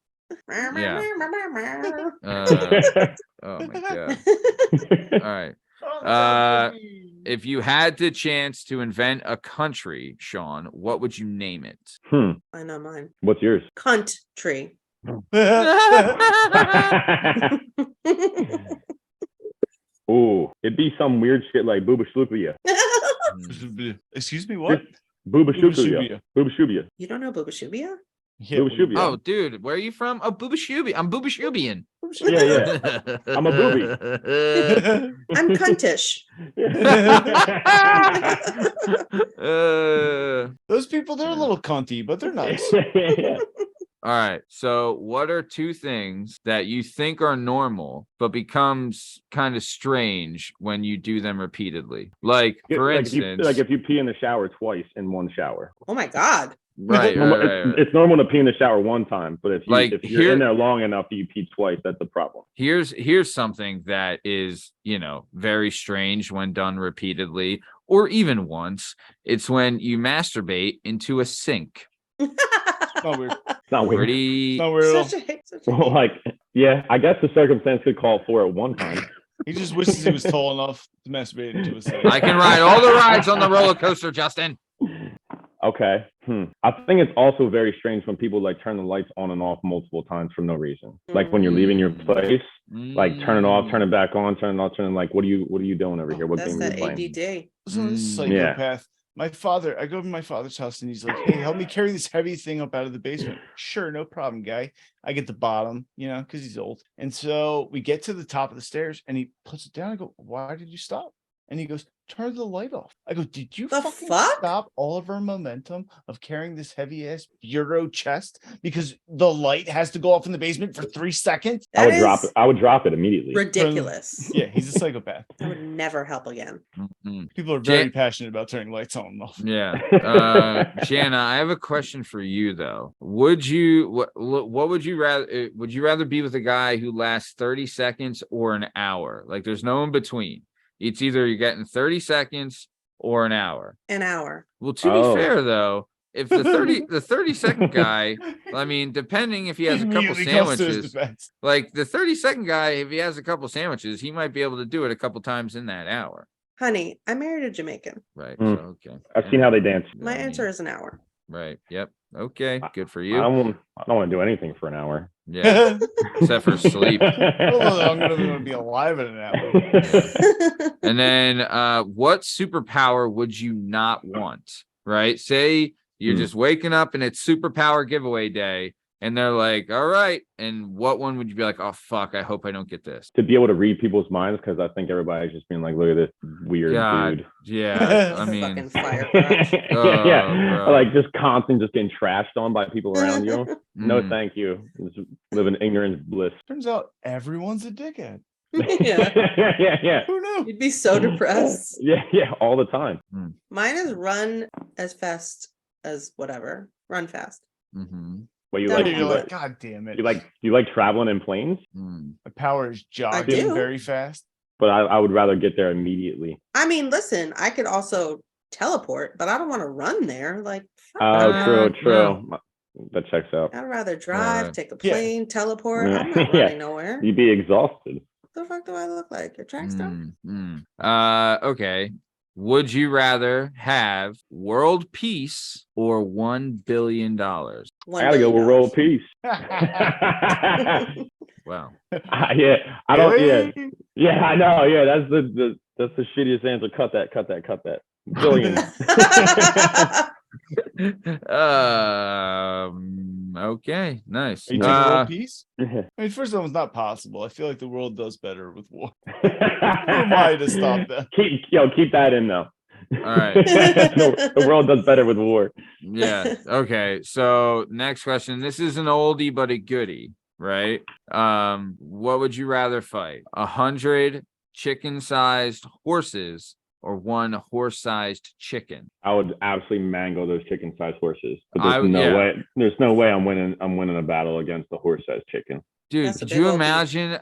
Yeah. Oh my god. All right. If you had the chance to invent a country, Sean, what would you name it? I know mine. What's yours? Cunt tree. Ooh, it'd be some weird shit like Booba Shloopia. Excuse me, what? Booba Booba Shloopia. Booba Shloopia. You don't know Bubashubia? Yeah, Booba Shloopia. Oh, dude, where are you from? Oh, Boobashubi. I'm Boobashubian. Yeah, yeah. I'm a booby. I'm cuntish. Uh, Those people, they're a little cunty, but they're nice. Yeah. All right. So what are two things that you think are normal, but becomes kind of strange when you do them repeatedly? Like, for instance, if you pee in the shower twice in one shower. Oh my God. Right. It's normal to pee in the shower one time, but if you're in there long enough, you pee twice. That's the problem. Here's something that is, very strange when done repeatedly or even once. It's when you masturbate into a sink. It's not weird. It's not weird. Pretty. It's not weird at all. I guess the circumstance could call for it one time. He just wishes he was tall enough to masturbate into a sink. I can ride all the rides on the roller coaster, Justin. Okay. I think it's also very strange when people turn the lights on and off multiple times for no reason. Like when you're leaving your place, turn it off, turn it back on, turn it off, turn it what are you doing over here? What That's game that are you playing? ADD. So this psychopath. My father, I go over to my father's house and he's like, hey, help me carry this heavy thing up out of the basement. Sure, no problem, guy. I get the bottom, because he's old. And so we get to the top of the stairs and he puts it down. I go, why did you stop? And he goes, turn the light off. I go, did you fucking stop all of our momentum of carrying this heavy ass bureau chest because the light has to go off in the basement for 3 seconds? I would drop it immediately. Ridiculous. Yeah, he's a psychopath. I would never help again. People are very passionate about turning lights on and off. Yeah. Jana, I have a question for you though. What would you rather? Would you rather be with a guy who lasts 30 seconds or an hour? Like there's no in between. It's either you're getting 30 seconds or an hour. An hour. Well, to be fair though, if the 30-second guy, I mean, depending if he has a couple sandwiches, like the 30-second guy, if he has a couple sandwiches, he might be able to do it a couple times in that hour. Honey, I married a Jamaican. Right. So, okay. I've seen how they dance. My answer is an hour. Right. Yep. Okay. Good for you. I don't want to do anything for an hour. Yeah. Except for sleep. I'm going to be alive in an hour. And then what superpower would you not want? Right? Say you're just waking up and it's superpower giveaway day. And they're like, all right. And what one would you be like, oh, fuck, I hope I don't get this? To be able to read people's minds, because I think everybody's just being like, look at this weird dude. Yeah. I mean, fucking fire. Just constant, just getting trashed on by people around you. No, thank you. Just live in ignorance bliss. Turns out everyone's a dickhead. Yeah. Who knew? You'd be so depressed. Yeah, all the time. Mine is run as fast as whatever. Run fast. Well, you're like, God damn it. You like traveling in planes? My power is jogging very fast. But I would rather get there immediately. I mean, listen, I could also teleport, but I don't want to run there. Like, true. That checks out. I'd rather drive, take a plane, teleport. I'm not running nowhere. You'd be exhausted. What the fuck do I look like? Your track star? Okay. Would you rather have world peace or $1 billion? I gotta go with world peace. Wow. Yeah, I don't. Yeah, I know. Yeah, that's the shittiest answer. Cut that. Billion. Okay, nice. Are you taking world peace? I mean, first of all, it's not possible. I feel like the world does better with war. Who am I to stop that? Keep that in though. All right. The world does better with war. Yeah. Okay. So next question. This is an oldie but a goodie, right? What would you rather fight? 100 chicken-sized horses or 1 horse-sized chicken? I would absolutely mangle those chicken-sized horses. But there's no way I'm winning a battle against a horse-sized chicken. Dude, could you imagine?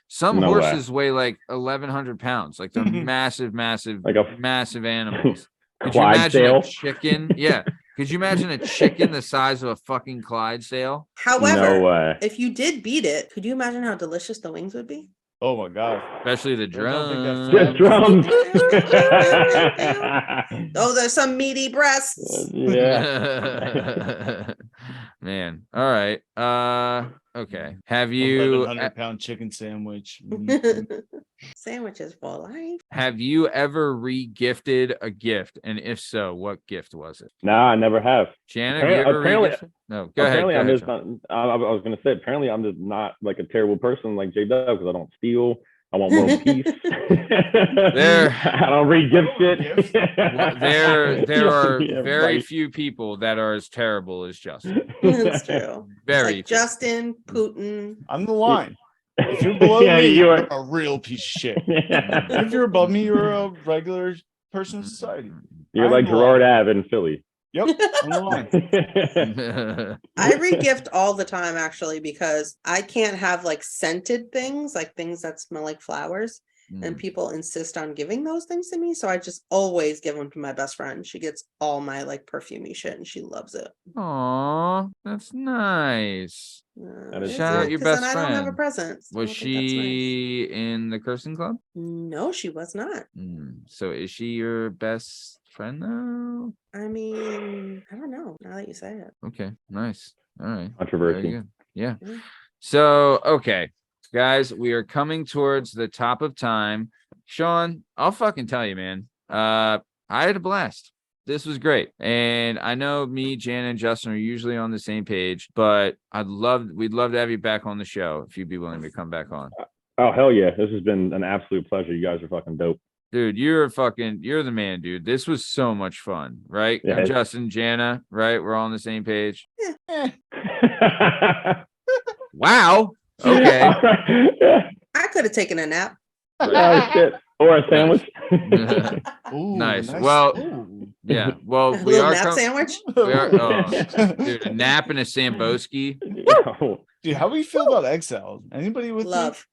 Some horses weigh like 1,100 pounds. Like they're massive, massive animals. Could you imagine a chicken? Yeah. Could you imagine a chicken the size of a fucking Clydesdale? However, if you did beat it, could you imagine how delicious the wings would be? Oh my God. Especially the drums. Drums. Oh, there's some meaty breasts. Yeah. Man. All right. Okay. Have you 100-pound chicken sandwich? Sandwiches for life. Have you ever re-gifted a gift? And if so, what gift was it? Nah, I never have. Shannon, have you ever re-gifted? No, go ahead. I was going to say, apparently I'm just not like a terrible person like jdub because I don't steal. I want World Peace. I don't read gift shit. There are very few people that are as terrible as Justin. That's true. Very like Justin, Putin. I'm the line. If you're below me, you're a real piece of shit. If you're above me, you're a regular person in society. You're like Gerard Ave in Philly. Yep, I'm the line. I regift all the time, actually, because I can't have like scented things, like things that smell like flowers. And people insist on giving those things to me. So I just always give them to my best friend. She gets all my like perfumey shit and she loves it. Aw, that's nice. Shout out your best friend. I don't have a present. Was she in the cursing club? No, she was not. So is she your best friend though? I mean, I don't know. Now that you say it. Okay, nice. All right. Controversy. Yeah. So, okay. Guys, we are coming towards the top of time. Sean, I'll fucking tell you, man. I had a blast. This was great. And I know me, Jana, and Justin are usually on the same page, but we'd love to have you back on the show if you'd be willing to come back on. Oh, hell yeah. This has been an absolute pleasure. You guys are fucking dope. Dude, you're the man, dude. This was so much fun, right? Yeah. Justin, Jana, right? We're all on the same page. Wow. Okay. I could have taken a nap. Oh, shit. Or a sandwich. Ooh, nice. Well, yeah. Well, we are nap sandwich. We are, dude, a nap and a Samboski. Dude, how do you feel about egg salad? Anybody with love?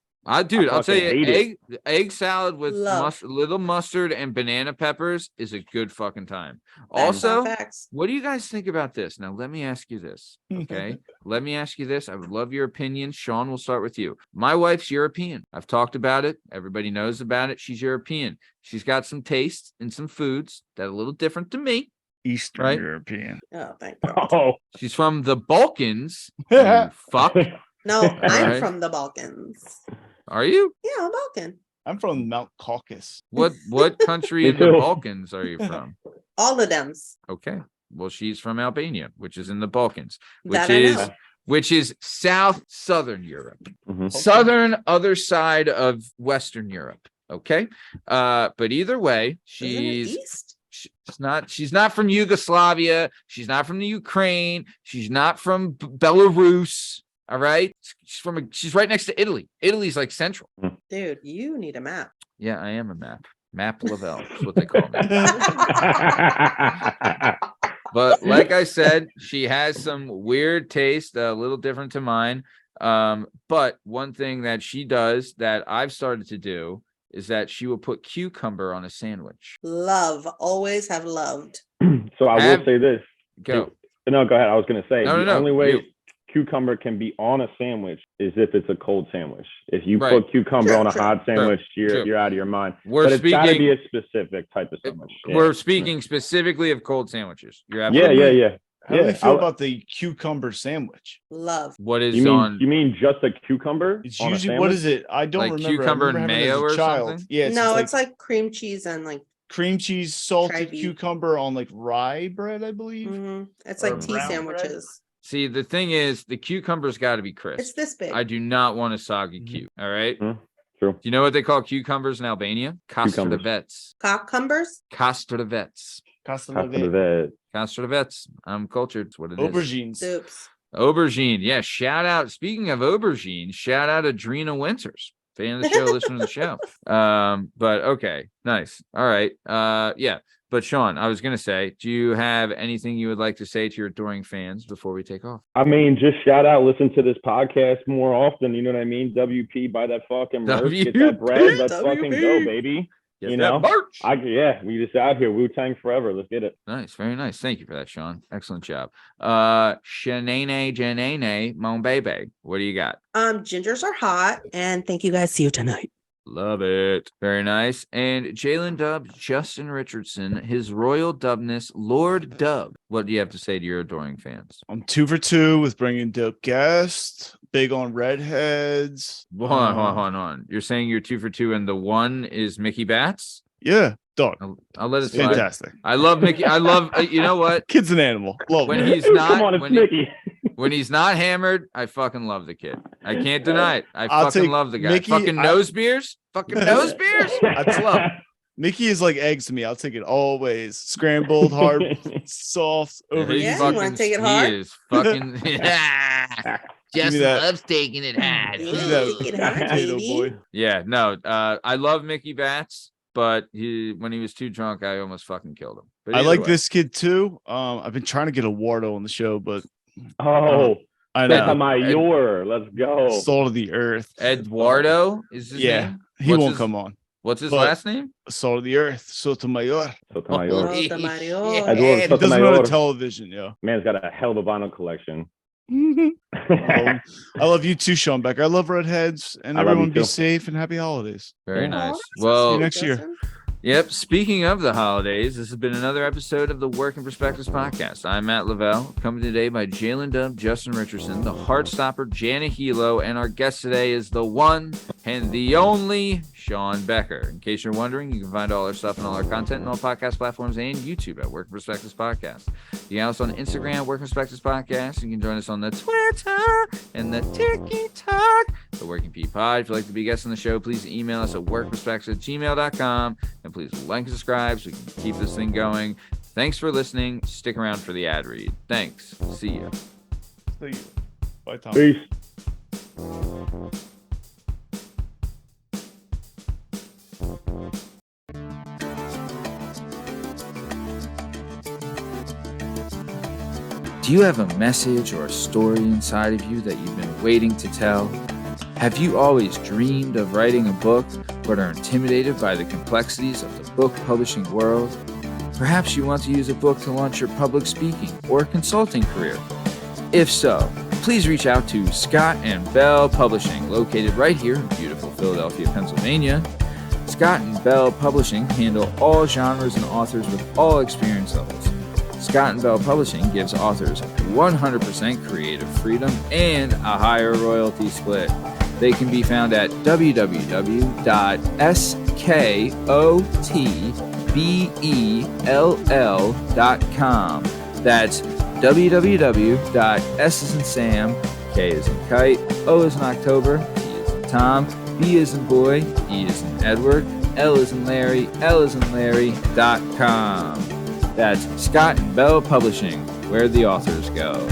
Dude, I'll tell you, egg salad with little mustard and banana peppers is a good fucking time. Also, what do you guys think about this? Now, let me ask you this, okay? Let me ask you this. I would love your opinion. Sean, we'll start with you. My wife's European. I've talked about it. Everybody knows about it. She's European. She's got some taste in some foods that are a little different to me. Eastern European. Oh, thank God. She's from the Balkans. Fuck. No, I'm from the Balkans. Are you? Yeah, I'm Balkan. I'm from Mount Caucasus. What country in the Balkans are you from? All of them. Okay. Well, she's from Albania, which is in the Balkans, which is southern Europe. Southern other side of Western Europe. Okay. But either way, she's not from Yugoslavia. She's not from the Ukraine. She's not from Belarus. All right. She's right next to Italy. Italy's like central. Dude, you need a map. Yeah, I am a map. Map Lavelle. That's what they call me. But like I said, she has some weird taste, a little different to mine. But one thing that she does that I've started to do is that she will put cucumber on a sandwich. Love. Always have loved. So I will say this. Go. No, go ahead. I was going to say the only way cucumber can be on a sandwich is if it's a cold sandwich. If you put cucumber on a hot sandwich, you're out of your mind. But it's got to be a specific type of sandwich. We're speaking specifically of cold sandwiches. You're absolutely yeah. How do you feel about the cucumber sandwich? Love. What is you mean just a cucumber? It's usually what is it? I don't remember. Cucumber and mayo or something? Yeah. It's like cream cheese and like cream cheese, salted cucumber on like rye bread, I believe. It's like tea sandwiches. Bread. See, the thing is, the cucumber's got to be crisp. It's this big. I do not want a soggy cube. All right. True. Do you know what they call cucumbers in Albania? Kastravets. Cucumbers? Kastravets. Kastravets. I'm cultured. That's what it is. Aubergines. Oops. Aubergine. Yeah. Shout out. Speaking of aubergine, shout out Adrena Winters. Fan of the show, listener to the show. But okay. Nice. All right. Yeah. But Sean, I was going to say, do you have anything you would like to say to your adoring fans before we take off? I mean, just shout out, listen to this podcast more often. You know what I mean? WP, buy that fucking merch, get that bread. Let's fucking go, baby. Get that merch. We just out here. Wu-Tang forever. Let's get it. Nice. Very nice. Thank you for that, Sean. Excellent job. Shanane Janane, mon baby. What do you got? Gingers are hot. And thank you guys. See you tonight. Love it. Very nice. And Jalen Dub, Justin Richardson, his royal dubness, Lord Dub. What do you have to say to your adoring fans? I'm 2 for 2 with bringing dope guests. Big on redheads. Hold on. You're saying you're 2 for 2 and the one is Mickey Bats? Yeah. Dog. I'll let it slide. Fantastic. I love Mickey. I love, you know what? Kid's an animal. Love when he's not, Come on, it's Mickey. When he's not hammered, I fucking love the kid. I can't deny it. I'll fucking take love the guy. Mickey, fucking nose beers. Fucking nose beers. That's love. Mickey is like eggs to me. I'll take it always. Scrambled, hard, soft, over. He's Yeah, you fucking, wanna take it hard? He is fucking. Justin that. loves taking it hard. Give me that Take it hard, potato baby. boy. Yeah, no. I love Mickey Bats, but when he was too drunk, I almost fucking killed him. But I either like way. this kid too. I've been trying to get Eduardo on the show, but I know. Mayor. Let's go. Salt of the earth. Eduardo is his name. He What's won't his- come on. What's his But- last name? Salt of the earth. Sotomayor. Sotomayor. Oh, the Mario. Eduardo He doesn't know Sotomayor. the television, yo. Man's got a hell of a vinyl collection. I love you too, Sean Becker. I love redheads, and I love you everyone be too. safe and happy holidays. Very Aw, nice. that's Well, See you next year. Justin. Yep. Speaking of the holidays, this has been another episode of the Working Perspectives podcast. I'm Matt Lavelle, coming today by jdub, Justin Richardson, the Heartstopper, Jana Hehlo, and our guest today is the one and the only Sean Becker. In case you're wondering, you can find all our stuff and all our content on all podcast platforms and YouTube at Working Perspectives Podcast. You can also on Instagram, Working Perspectives Podcast. You can join us on the Twitter and the TikTok, the Working P Pod. If you'd like to be a guest on the show, please email us at workperspectives@gmail.com. And please like and subscribe so we can keep this thing going. Thanks for listening. Stick around for the ad read. Thanks. See ya. Bye, Tom. Peace. Do you have a message or a story inside of you that you've been waiting to tell? Have you always dreamed of writing a book but are intimidated by the complexities of the book publishing world? Perhaps you want to use a book to launch your public speaking or consulting career. If so, please reach out to Scott and Bell Publishing, located right here in beautiful Philadelphia, Pennsylvania. Scott and Bell Publishing handle all genres and authors with all experience levels. Scott and Bell Publishing gives authors 100% creative freedom and a higher royalty split. They can be found at www.skotbell.com. That's www.s as in Sam, K as in kite, O as in October, T as in Tom, B as in boy, E as in Edward, L as in Larry, L as in Larry.com. That's Scott and Bell Publishing, where the authors go.